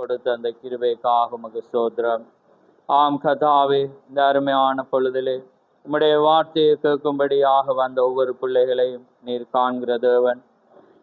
கொடுத்த அந்த கிருபைக்காக உமக்கு ஸ்தோத்திரம். ஆம் கர்த்தாவே, இந்த அருமையான பொழுதிலே உம்முடைய வார்த்தையை கேட்கும்படியாக வந்த ஒவ்வொரு பிள்ளைகளையும் நீர் காண்கிற தேவன்.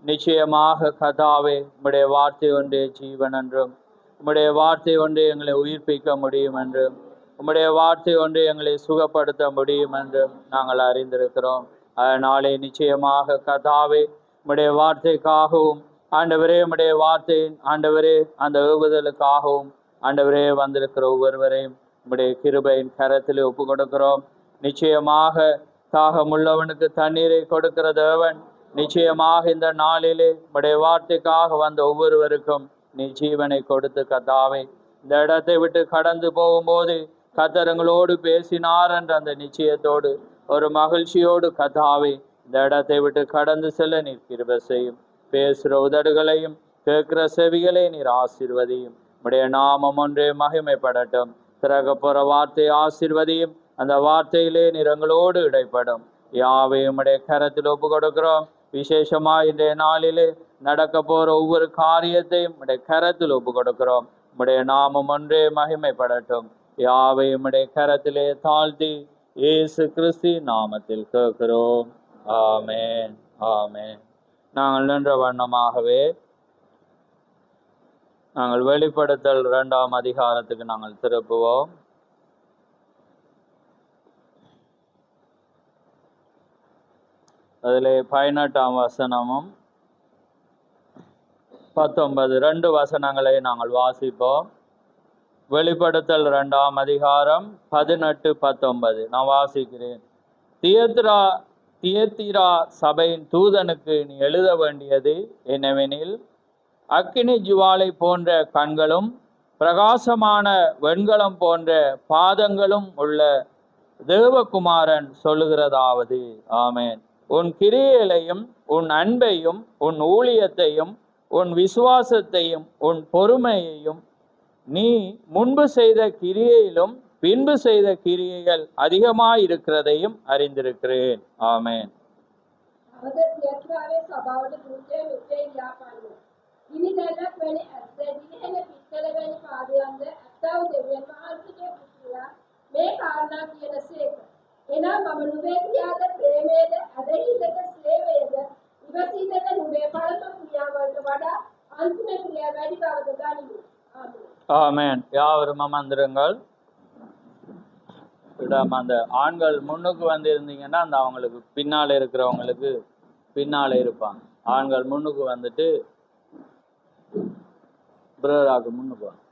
நிச்சயமாக கர்த்தாவே, உம்முடைய வார்த்தை ஒன்றே ஜீவன் என்றும், உம்முடைய வார்த்தை ஒன்றே எங்களை உயிர்ப்பிக்க முடியும் என்றும், உம்முடைய வார்த்தை ஒன்றே எங்களை சுகப்படுத்த முடியும் என்றும் நாங்கள் அறிந்திருக்கிறோம். அதனாலே நிச்சயமாக கர்த்தாவே, உம்முடைய வார்த்தைக்காகவும் ஆண்டவரே, உம்முடைய வார்த்தையின் ஆண்டவரே அந்த ஏவுதலுக்காகவும் ஆண்டவரே வந்திருக்கிற ஒவ்வொருவரையும் உம்முடைய கிருபையின் கரத்தில் ஒப்பு கொடுக்கிறோம். நிச்சயமாக தாகமுள்ளவனுக்கு தண்ணீரை கொடுக்கிற தேவன், நிச்சயமாக இந்த நாளிலே உம்முடைய வார்த்தைக்காக வந்த ஒவ்வொருவருக்கும் நீ ஜீவனை கொடுத்து கர்த்தாவே, இந்த இடத்தை விட்டு கடந்து போகும்போது கர்த்தரங்களோடு பேசினார் என்ற அந்த நிச்சயத்தோடு ஒரு மகிழ்ச்சியோடு கர்த்தாவே இந்த இடத்தை விட்டு கடந்து செல்ல நீர் கிருபை செய்யும். பேசுகிற உதடுகளையும் கேட்கிற செவிகளை நீர் ஆசீர்வதியும். உம்முடைய நாமம் ஒன்றே மகிமைப்படட்டும். திறக்க போற வார்த்தையை ஆசீர்வதியும். அந்த வார்த்தையிலே நீர் எங்களோடு இடைப்படும். யாவை உம்முடைய கரத்தில் ஒப்பு கொடுக்கிறோம். விசேஷமா இன்றைய நாளிலே நடக்க போற ஒவ்வொரு காரியத்தையும் உம்முடைய கரத்தில் ஒப்பு கொடுக்கிறோம். உம்முடைய நாமம் ஒன்றே மகிமைப்படட்டும். யாவை உம்முடைய கரத்திலே தாழ்த்தி இயேசு கிறிஸ்து நாமத்தில் கேட்கிறோம். ஆமென், ஆமென். நாங்கள் நின்ற வண்ணமாகவே நாங்கள் வெளிப்படுத்தல் 2ஆம் அதிகாரத்துக்கு நாங்கள் திருப்புவோம். அதிலே 18ஆம் வசனமும் 19 2 வசனங்களை நாங்கள் வாசிப்போம். வெளிப்படுத்தல் 2ஆம் அதிகாரம் 18, 19 நான் வாசிக்கிறேன். தியத்திரா சபையின் தூதனுக்கு நீ எழுத வேண்டியது என்னவெனில், அக்கினி ஜுவாலை போன்ற கண்களும் பிரகாசமான வெண்கலம் போன்ற பாதங்களும் உள்ள தேவகுமாரன் சொல்லுகிறதாவது. ஆமென். உன் கிரியைகளையும் உன் அன்பையும் உன் ஊழியத்தையும் உன் விசுவாசத்தையும் உன் பொறுமையையும் நீ முன்பு செய்த கிரியையிலும் பின்பு செய்த கிரியைகள் அதிகமாயிருக்கிறதையும் அறிந்திருக்கிறேன். ஆமென். ஆமென். யாவரும் அமர்ந்திருங்கள். அந்த ஆண்கள் முன்னுக்கு வந்து இருந்தீங்கன்னா அந்த அவங்களுக்கு பின்னால இருக்கிறவங்களுக்கு பின்னால இருப்பாங்க. ஆண்கள் முன்னுக்கு வந்துட்டு பிரதராக்கு முன்னுக்கு வாங்க.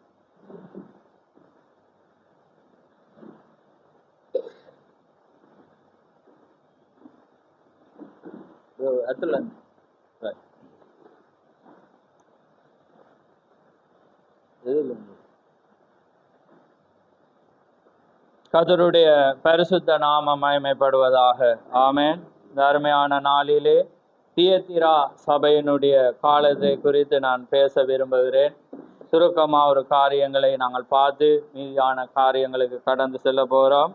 கர்த்தருடைய பரிசுத்த நாமம் மகிமைப்படுவதாக. ஆமென். இந்த அருமையான நாளிலே தியத்திரா சபையினுடைய காலத்தை குறித்து நான் பேச விரும்புகிறேன். சுருக்கமாக ஒரு காரியங்களை நாங்கள் பார்த்து மீதியான காரியங்களுக்கு கடந்து செல்ல போகிறோம்.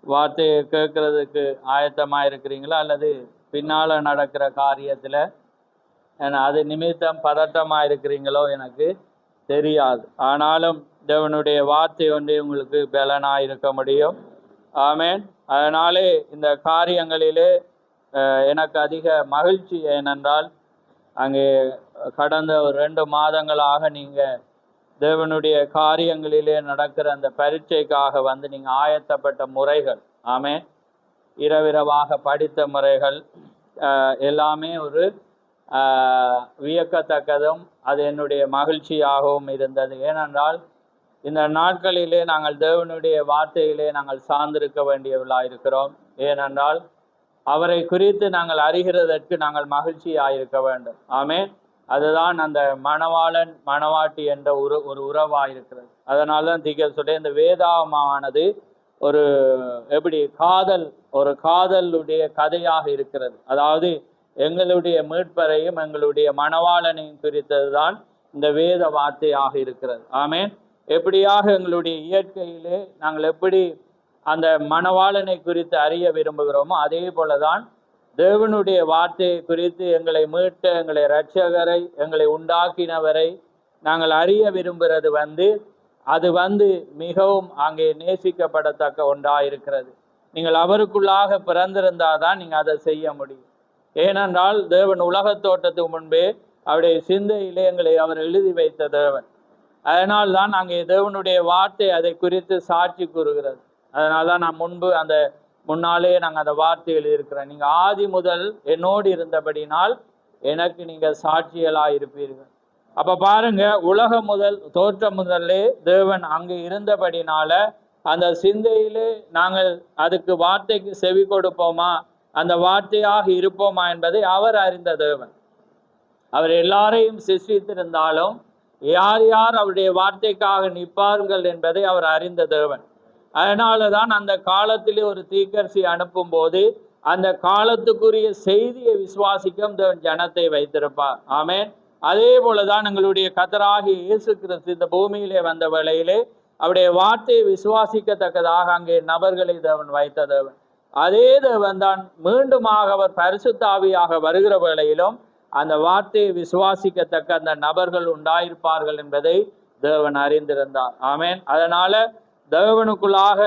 வார்த்தையை கேட்கறதுக்கு ஆயத்தமாக இருக்கிறீங்களா, அல்லது பின்னால் நடக்கிற காரியத்தில் அது நிமித்தம் பதட்டமாக இருக்கிறீங்களோ எனக்கு தெரியாது. ஆனாலும் தேவனுடைய வார்த்தை ஒன்றே உங்களுக்கு பலனாக இருக்க முடியும். ஆமென். அதனாலே இந்த காரியங்களிலே எனக்கு அதிக மகிழ்ச்சி. ஏனென்றால் அங்கே கடந்த ஒரு 2 மாதங்களாக நீங்கள் தேவனுடைய காரியங்களிலே நடக்கிற அந்த பரீட்சைக்காக வந்து நீங்கள் ஆயத்தப்பட்ட முறைகள், ஆமென், இரவிரவாக படித்த முறைகள் எல்லாமே ஒரு வியக்கத்தக்கதும் அது என்னுடைய மகிழ்ச்சியாகவும் இருந்தது. ஏனென்றால் இந்த நாட்களிலே நாங்கள் தேவனுடைய வார்த்தையிலே நாங்கள் சார்ந்திருக்க வேண்டியவர்களாக இருக்கிறோம். ஏனென்றால் அவரை குறித்து நாங்கள் அறிகிறதற்கு நாங்கள் மகிழ்ச்சியாயிருக்க வேண்டும். ஆமென். அதுதான் அந்த மணவாளன் மணவாட்டி என்ற ஒரு உறவாக இருக்கிறது. அதனால தான் தீர்க்க சொல்ல இந்த வேதாகமானது ஒரு எப்படி ஒரு காதலுடைய கதையாக இருக்கிறது. அதாவது எங்களுடைய மீட்பரையும் எங்களுடைய மணவாளனையும் குறித்தது தான் இந்த வேத வார்த்தையாக இருக்கிறது. ஆமென். எப்படியாக எங்களுடைய இயற்கையிலே நாங்கள் எப்படி அந்த மணவாளனை குறித்து அறிய விரும்புகிறோமோ அதே போலதான் தேவனுடைய வார்த்தையை குறித்து எங்களை மீட்ட எங்களை இரட்சகரை எங்களை உண்டாக்கினவரை நாங்கள் அறிய விரும்புகிறது அது மிகவும் அங்கே நேசிக்கப்படத்தக்க ஒன்றாயிருக்கிறது. நீங்கள் அவருக்குள்ளாக பிறந்திருந்தாதான் நீங்கள் அதை செய்ய முடியும். ஏனென்றால் தேவன் உலகத் தோற்றத்துக்கு முன்பே அவருடைய சிந்தையிலே எங்களை அவர் எழுதி வைத்த தேவன். அதனால் தான் அங்கே தேவனுடைய வார்த்தை அதை குறித்து சாட்சி கூறுகிறது. அதனால தான் நான் முன்னாலே நாங்கள் அந்த வார்த்தை எழுதியிருக்கிறோம். நீங்கள் ஆதி முதல் என்னோடு இருந்தபடினால் எனக்கு நீங்கள் சாட்சிகளாக இருப்பீர்கள். அப்போ பாருங்க, உலகம் தோற்றம் முதல்லே தேவன் அங்கே இருந்தபடினால அந்த சிந்தையிலே நாங்கள் அதுக்கு வார்த்தைக்கு செவி கொடுப்போமா, அந்த வார்த்தையாக இருப்போமா என்பதை அவர் அறிந்த தேவன். அவர் எல்லாரையும் சிருஷ்டித்திருந்தாலும் யார் யார் அவருடைய வார்த்தைக்காக நிற்பார்கள் என்பதை அவர் அறிந்த தேவன். அதனால தான் அந்த காலத்திலே ஒரு தீர்க்கதரிசி அனுப்பும் போது அந்த காலத்துக்குரிய செய்தியை விசுவாசிக்கும் தேவன் ஜனத்தை வைத்திருப்பார். ஆமென். அதே போலதான் எங்களுடைய கர்த்தராகிய இயேசு கிறிஸ்து இந்த பூமியிலே வந்த வேளையிலே அவருடைய வார்த்தையை விசுவாசிக்கத்தக்கதாக அங்கே நபர்களை தேவன் வைத்த தேவன். அதே தேவன் தான் மீண்டுமாக அவர் பரிசுத்த ஆவியாக வருகிற வேளையிலும் அந்த வார்த்தையை விசுவாசிக்கத்தக்க அந்த நபர்கள் உண்டாயிருப்பார்கள் என்பதை தேவன் அறிந்திருந்தார். ஆமென். அதனால தேவனுக்குள்ளாக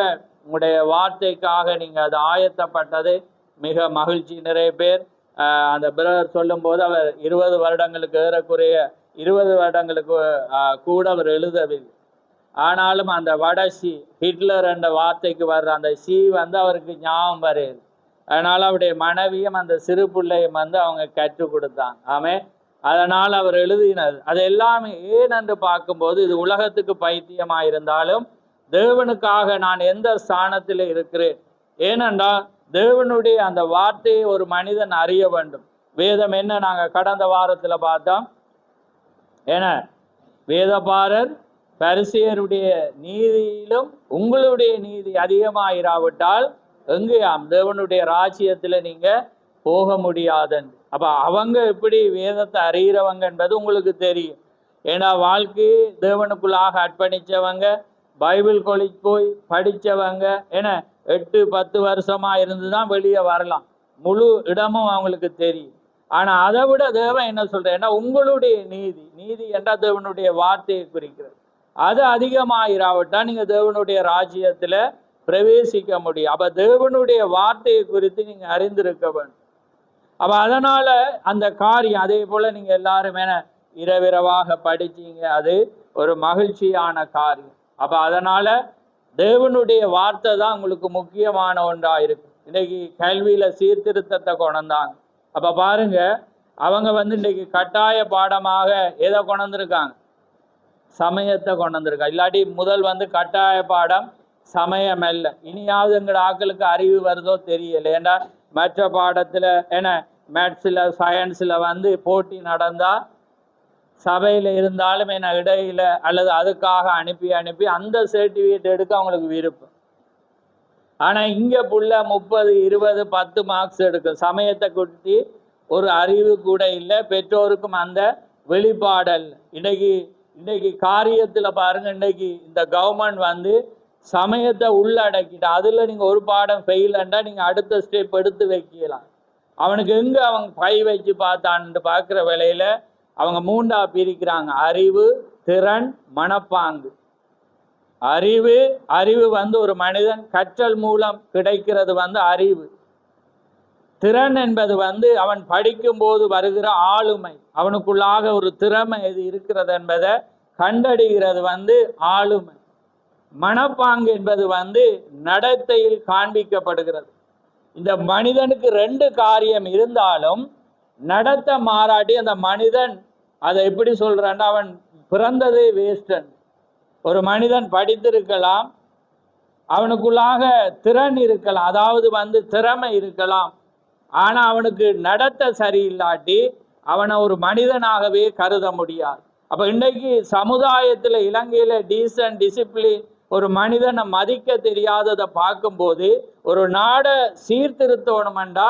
உங்களுடைய வார்த்தைக்காக நீங்க அது ஆயத்தப்பட்டது மிக மகிழ்ச்சி. நிறைய பேர் அந்த பிரதர் சொல்லும் போது அவர் 20 வருடங்களுக்கு ஏறக்குறைய 20 வருடங்களுக்கு கூட அவர் எழுதவில்லை. ஆனாலும் அந்த வடசி ஹிட்லர் என்ற வார்த்தைக்கு வர்ற அந்த சி அவருக்கு ஞாபகம் வரையுது. அதனால அவருடைய மனைவியும் அந்த சிறு பிள்ளையும் அவங்க கற்றுக் கொடுத்தாங்க. ஆமென். அதனால் அவர் எழுதினது அது எல்லாமே ஏன் என்று பார்க்கும்போது இது உலகத்துக்கு பைத்தியமாயிருந்தாலும் தேவனுக்காக நான் எந்த ஸ்தானத்தில் இருக்கிறேன். ஏனென்றால் தேவனுடைய அந்த வார்த்தையை ஒரு மனிதன் அறிய வேண்டும். வேதம் என்ன நாங்கள் கடந்த வாரத்தில் பார்த்தோம். ஏன்னா வேதபாரர் பரிசேயருடைய நீதியிலும் உங்களுடைய நீதி அதிகமாயிராவிட்டால் எங்கேயாம் தேவனுடைய ராஜ்யத்தில் நீங்கள் போக முடியாதுன்னு. அப்போ அவங்க எப்படி வேதத்தை அறிகிறவங்க என்பது உங்களுக்கு தெரியும். ஏன்னா வாழ்க்கையை தேவனுக்குள்ளாக அர்ப்பணித்தவங்க, பைபிள் காலேஜ் போய் படித்தவங்க, ஏன்னா 8-10 வருஷமா இருந்து தான் வெளியே வரலாம். முழு இடமும் அவங்களுக்கு தெரியும். ஆனால் அதை விட தேவன் என்ன சொல்றேன்னா உங்களுடைய நீதி என்றால் தேவனுடைய வார்த்தையை குறிக்கிறது. அது அதிகமாயிராவிட்டா நீங்க தேவனுடைய ராஜ்யத்துல பிரவேசிக்க முடியும். அப்ப தேவனுடைய வார்த்தையை குறித்து நீங்க அறிந்திருக்க வேண்டும். அப்ப அதனால அந்த காரியம் அதே போல நீங்க எல்லாருமே இரவிரவாக படிச்சீங்க, அது ஒரு மகிழ்ச்சியான காரியம். அப்ப அதனால தேவனுடைய வார்த்தை தான் உங்களுக்கு முக்கியமான ஒன்றா இருக்கு. இன்னைக்கு கல்வியில சீர்திருத்தத்தை கொண்டாங்க. அப்ப பாருங்க, அவங்க இன்னைக்கு கட்டாய பாடமாக எதை கொண்டிருக்காங்க? சமயத்தை கொண்டிருக்காங்க. இல்லாட்டி முதல் கட்டாய பாடம் சமயம் அல்ல. இனியாவது எங்களோட ஆக்களுக்கு அறிவு வருதோ தெரியல. ஏன்னா மற்ற பாடத்துல ஏன்னா மேத்ஸில் சயின்ஸில் போட்டி நடந்தா சபையில் இருந்தாலும் என்ன இடையில அல்லது அதுக்காக அனுப்பி அந்த சர்டிஃபிகேட் எடுக்க அவங்களுக்கு விருப்பம். ஆனால் இங்கே புள்ள 30, 20, 10 மார்க்ஸ் எடுக்கும். சமயத்தை குறித்து ஒரு அறிவு கூட இல்லை. பெற்றோருக்கும் அந்த வெளிப்பாடல். இன்னைக்கு காரியத்தில் பாருங்க, இன்னைக்கு இந்த கவர்மெண்ட் சமயத்தை உள்ளடக்கிட்டு அதில் நீங்கள் ஒரு பாடம் ஃபெயில்ண்டா நீங்கள் அடுத்த ஸ்டெப் எடுத்து வைக்கலாம். அவனுக்கு எங்கே அவங்க கை வச்சு பார்த்தான்னு பார்க்குற வேளையில் அவங்க 3ஆ பிரிக்கிறாங்க: அறிவு, திறன், மனப்பாங்கு. அறிவு ஒரு மனிதன் கற்றல் மூலம் கிடைக்கிறது அறிவு. திறன் என்பது அவன் படிக்கும் போது வருகிற ஆளுமை, அவனுக்குள்ளாக ஒரு திறமை எது இருக்கிறது என்பதை கண்டறிகிறது ஆளுமை. மனப்பாங்கு என்பது நடத்தையில் காண்பிக்கப்படுகிறது. இந்த மனிதனுக்கு 2 காரியம் இருந்தாலும் நடத்த மாறாட்டி அந்த மனிதன் அதை எப்படி சொல்றான்னா அவன் பிறந்ததே வேஸ்டன். ஒரு மனிதன் படித்திருக்கலாம், அவனுக்குள்ளாக திறன் இருக்கலாம், அதாவது திறமை இருக்கலாம், ஆனா அவனுக்கு நடத்த சரியில்லாட்டி அவனை ஒரு மனிதனாகவே கருத முடியாது. அப்ப இன்னைக்கு சமுதாயத்துல இலங்கையில டீசன்ட் டிசிப்ளின் ஒரு மனிதனை மதிக்க தெரியாததை பார்க்கும்போது ஒரு நாடை சீர்திருத்தணுமெண்டா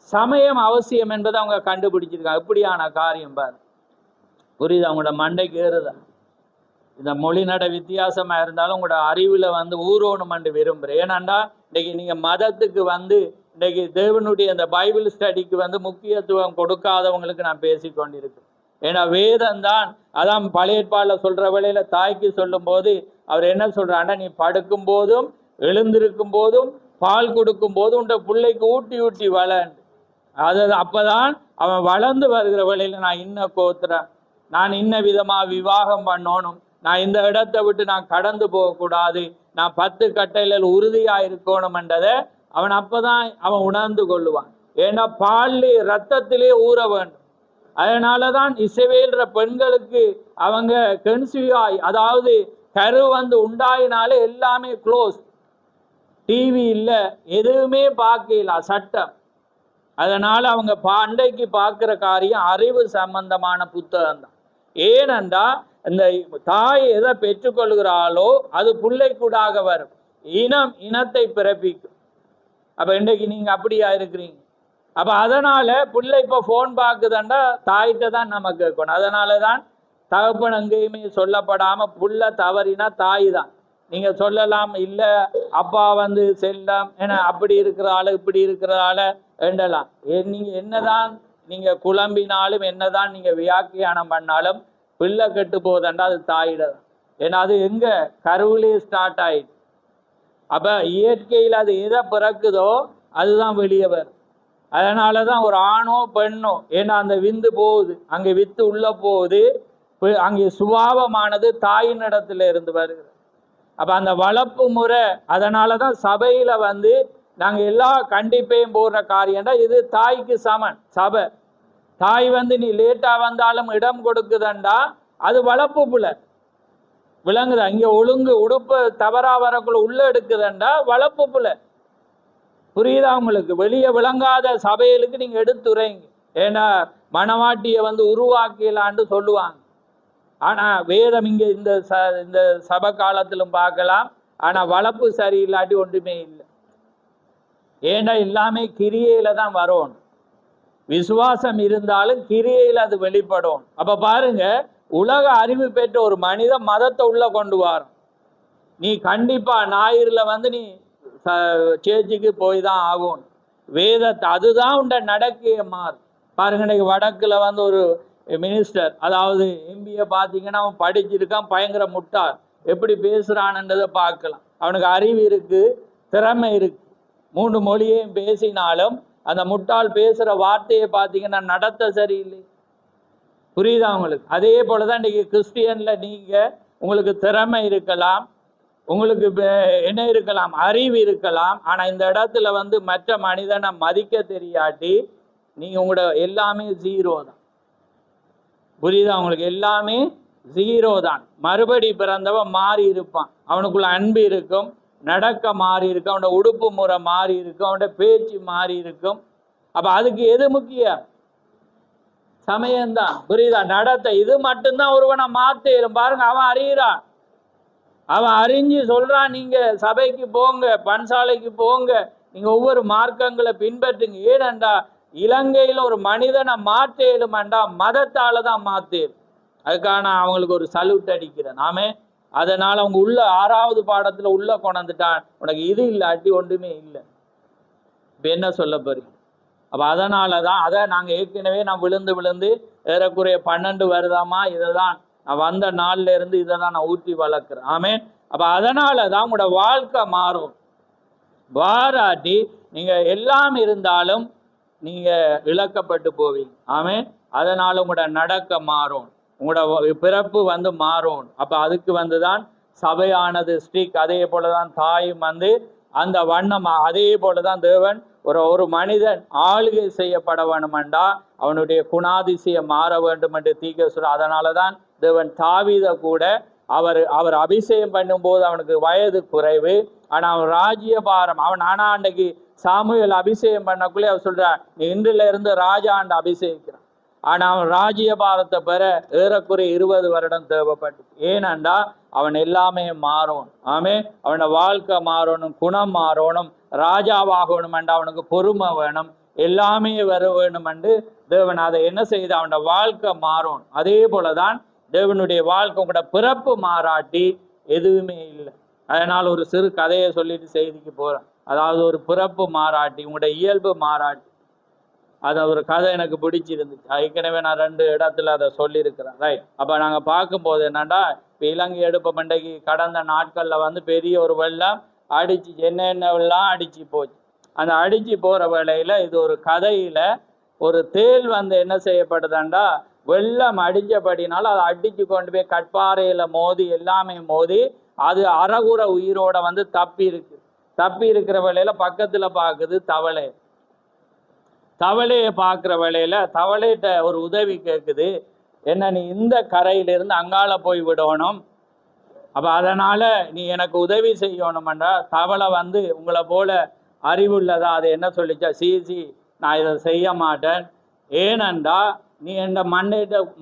சமயம் அவசியம் என்பதை அவங்க கண்டுபிடிச்சிருக்காங்க. இப்படியான காரியம் பாரு, புரியுது? அவங்களோட மண்டைக்கு ஏறுதா? இந்த மொழி நட வித்தியாசமா இருந்தாலும் உங்களோட அறிவுல ஊறணுமென்று விரும்புகிறேன். ஏன்னாண்டா இன்னைக்கு நீங்க மதத்துக்கு இன்னைக்கு தேவனுடைய அந்த பைபிள் ஸ்டடிக்கு முக்கியத்துவம் கொடுக்காதவங்களுக்கு நான் பேசி கொண்டிருக்கேன். ஏன்னா வேதம்தான். அதான் பழைய ஏற்பாடுல சொல்ற வேளையில தாய்க்கு சொல்லும் போது அவர் என்ன சொல்றாருன்னா, நீ படுக்கும் போதும் எழுந்திருக்கும் போதும் பால் கொடுக்கும் போதும் உண்ட பிள்ளைக்கு ஊட்டி ஊட்டி வளன். அது அப்பதான் அவன் வளர்ந்து வருகிற வேளையில நான் இன்ன கோத்துறேன், நான் இன்ன விதமா விவாகம் பண்ணணும், நான் இந்த இடத்தை விட்டு நான் கடந்து போகக்கூடாது, நான் 10 கட்டையில உறுதியா இருக்கணும்ன்றதை அவன் அப்பதான் அவன் உணர்ந்து கொள்ளுவான். ஏன்னா பால்லே ரத்தத்திலே ஊற வேண்டும். அதனாலதான் இஸ்ரவேல்ற பெண்களுக்கு அவங்க கன்சீவாய், அதாவது கரு வந்து உண்டாயினாலே எல்லாமே க்ளோஸ், டிவி இல்லை, எதுவுமே பார்க்கல, சட்டம். அதனால அவங்க அண்டைக்கு பார்க்குற காரியம் அறிவு சம்பந்தமான புத்தகம் தான். ஏனென்றா இந்த தாய் எதை பெற்றுக்கொள்கிறாளோ அது பிள்ளைக்கூடாக வரும், இனத்தை பிறப்பிக்கும். அப்போ இன்றைக்கு நீங்கள் அப்படியா இருக்கிறீங்க? அப்போ அதனால பிள்ளை இப்போ ஃபோன் பார்க்குதாண்டா தாயிட்ட தான் நம்ம கேட்கணும். அதனால தான் தகப்பன் எங்கேயுமே சொல்லப்படாமல் புள்ள தவறினா தாய் தான். நீங்கள் சொல்லலாம், இல்லை அப்பா வந்து செல்லம் ஏன்னா அப்படி இருக்கிறாள் இப்படி இருக்கிறாள் என்றலாம். நீங்கள் என்னதான் நீங்கள் குழம்பினாலும் என்னதான் நீங்கள் வியாக்கியானம் பண்ணாலும் பிள்ளை கெட்டு போகுதாண்டா அது தாயிட தான். ஏன்னா அது எங்கே கருவிலே ஸ்டார்ட் ஆயிடுச்சு. அப்போ இயற்கையில் அது எதை பிறக்குதோ அதுதான் வெளியே வரும். அதனால தான் ஒரு ஆணோ பெண்ணோ, ஏன்னா அந்த விந்து போகுது, அங்கே வித்து உள்ள போகுது, அங்கே சுபாவமானது தாயின் இடத்துல இருந்து வருகிறது. அப்போ அந்த வளர்ப்பு முறை, அதனால தான் சபையில் வந்து நாங்கள் எல்லா கண்டிப்பையும் போடுற காரியம்டா இது தாய்க்கு சமன். சபை தாய் வந்து நீ லேட்டாக வந்தாலும் இடம் கொடுக்குதண்டா அது வளர்ப்பு புள்ள விளங்குதா? இங்கே ஒழுங்கு உடுப்பு தவறா வரக்குள்ள உள்ள எடுக்குதண்டா வளர்ப்பு புள்ள. புரியுதா உங்களுக்கு? வெளியே விளங்காத சபைகளுக்கு நீங்கள் எடுத்துரைங்க. ஏன்னா மணவாட்டியை வந்து உருவாக்கலான்னு சொல்லுவாங்க. ஆனால் வேதம் இங்கே இந்த சபை காலத்திலும் பார்க்கலாம். ஆனால் வளர்ப்பு சரியில்லாட்டி ஒன்றுமே இல்லை. ஏன்னா எல்லாமே கிரியையில தான் வரணும். விசுவாசம் இருந்தாலும் கிரியையில் அது வெளிப்படும். அப்போ பாருங்க, உலக அறிவு பெற்ற ஒரு மனிதன் மதத்தை உள்ள கொண்டு வரும். நீ கண்டிப்பா ஞாயிறுல வந்து நீ சேர்ச்சிக்கு போய் தான் ஆகும். வேதத்தை அதுதான் உண்ட நடக்கைய மாறு. பாருங்க, இன்னைக்கு வடக்குல வந்து ஒரு மினிஸ்டர், அதாவது எம்பியை பார்த்தீங்கன்னா அவன் படிச்சிருக்கான், பயங்கர முட்டாள், எப்படி பேசுறான்ன்றதை பார்க்கலாம். அவனுக்கு அறிவு இருக்கு, திறமை இருக்கு, 3 மொழியையும் பேசினாலும் அந்த முட்டாள் பேசுகிற வார்த்தையை பார்த்தீங்கன்னா நடத்த சரியில்லை. புரியுதா உங்களுக்கு? அதே போல தான் இன்றைக்கி கிறிஸ்டியனில் நீங்கள் உங்களுக்கு திறமை இருக்கலாம், உங்களுக்கு என்ன இருக்கலாம், அறிவு இருக்கலாம். ஆனால் இந்த இடத்துல வந்து மற்ற மனிதனை மதிக்க தெரியாட்டி நீங்கள் உங்களோட எல்லாமே 0 தான். புரியுதா உங்களுக்கு? எல்லாமே 0 தான். மறுபடி பிறந்தவன் மாறி இருப்பான். அவனுக்குள்ள அன்பு இருக்கும், நடக்க மாறி இருக்கும், அவனோட உடுப்பு முறை மாறி இருக்கும், அவனோட பேச்சு மாறி இருக்கும். அப்போ அதுக்கு எது முக்கியம்? சமயம்தான். புரியுதா? நடத்த இது மட்டும்தான் ஒருவனை மாத்தேரும். பாருங்க, அவன் அறிகிறான், அவன் அறிஞ்சு சொல்றான், நீங்க சபைக்கு போங்க, பன்சாலைக்கு போங்க, நீங்க ஒவ்வொரு மார்க்கங்களை பின்பற்றுங்க. ஏனண்டா இலங்கையில் ஒரு மனிதனை மாற்றேலுமாண்டா மதத்தால தான் மாத்தேரும். அதுக்காக அவங்களுக்கு ஒரு சல்யூட் அடிக்கிறேன் நாமே. அதனால அவங்க உள்ள 6வது பாடத்துல உள்ள கொண்டாந்துட்டான், உனக்கு இது இல்லாட்டி ஒன்றுமே இல்லை. இப்போ என்ன சொல்ல போறீங்க? அப்போ அதனால தான் அதை நாங்கள் ஏற்கனவே நான் விழுந்து ஏறக்குறைய 12 வருதாமா இதை தான் நான் வந்த நாள்ல இருந்து இதை தான் நான் ஊற்றி வளர்க்குறேன். ஆமேன். அப்போ அதனால தான் உங்களோட வாழ்க்கை மாறும். வாராட்டி நீங்கள் எல்லாம் இருந்தாலும் நீங்கள் இழக்கப்பட்டு போவீங்க. ஆமேன். அதனால உங்களோட நடக்க மாறும், உங்களோட பிறப்பு வந்து மாறும். அப்போ அதுக்கு வந்து தான் சபையானது ஸ்ட்ரிக். அதே போல தான் தாயும் வந்து அந்த வண்ணம். அதே போல தான் தேவன் ஒரு மனிதன் ஆளுகை செய்யப்பட வேண்டுமெண்டா அவனுடைய குணாதிசயம் மாற வேண்டும் என்று தீர்க்க சொல்ற. அதனால தான் தேவன் தாவீதை கூட அவர் அபிஷேகம் பண்ணும்போது அவனுக்கு வயது குறைவு, ஆனால் அவன் ராஜ்யபாரம் அவன் அன்னைக்கு சாமுவேல் அபிஷேகம் பண்ணக்குள்ளே அவர் சொல்றான், நீ இன்றில இருந்து ராஜாண்ட அபிஷேகிக்கிறான். ஆனால் அவன் ராஜ்யபாரத்தை பெற ஏறக்குறைய 20 வருடம் தேவைப்பட்டு. ஏனண்டா அவன் எல்லாமே மாறணும். ஆமே. அவனோட வாழ்க்கை மாறணும், குணம் மாறணும், ராஜாவாகணும் என்று அவனுக்கு பொறுமை வேணும், எல்லாமே வர வேணும் என்று தேவன் அதை என்ன செய்து அவனோட வாழ்க்கை மாறும். அதே போலதான் தேவனுடைய வாழ்க்கை. உங்களோட பிறப்பு மாறாட்டி எதுவுமே இல்லை. அதனால் ஒரு சிறு கதையை சொல்லிட்டு செய்திக்கு போகிறேன். அதாவது ஒரு பிறப்பு மாறாட்டி, உங்களோட இயல்பு மாறாட்டி, அது ஒரு கதை எனக்கு பிடிச்சிருந்துச்சு. ஏற்கனவே நான் 2 இடத்துல அதை சொல்லியிருக்கிறேன். ரைட். அப்போ நாங்கள் பார்க்கும்போது என்னன்னா, இப்போ இலங்கை எடுப்பு மண்டைக்கு கடந்த நாட்களில் வந்து பெரிய ஒரு வெள்ளம் அடிச்சு என்னென்னலாம் அடிச்சு போச்சு. அந்த அடிச்சு போகிற வேளையில் இது ஒரு கதையில் ஒரு தேள் வந்து என்ன செய்யப்படுதாண்டா, வெள்ளம் அடித்தபடினால அதை அடித்து கொண்டு போய் கட்பாறையில் மோதி எல்லாமே மோதி அது அறகுற உயிரோட வந்து தப்பி இருக்கிற வேளையில் பக்கத்தில் பார்க்குது தவளையை பார்க்குற வேளையில் தவளைகிட்ட ஒரு உதவி கேட்குது. என்ன, நீ இந்த கரையிலிருந்து அங்கால போய் விடணும், அப்போ அதனால் நீ எனக்கு உதவி செய்யணுமென்றா. தவளை வந்து உங்களை போல அறிவுள்ளதா? அது என்ன சொல்லிச்சா, சி நான் இதை செய்ய மாட்டேன், ஏனண்டா நீ என்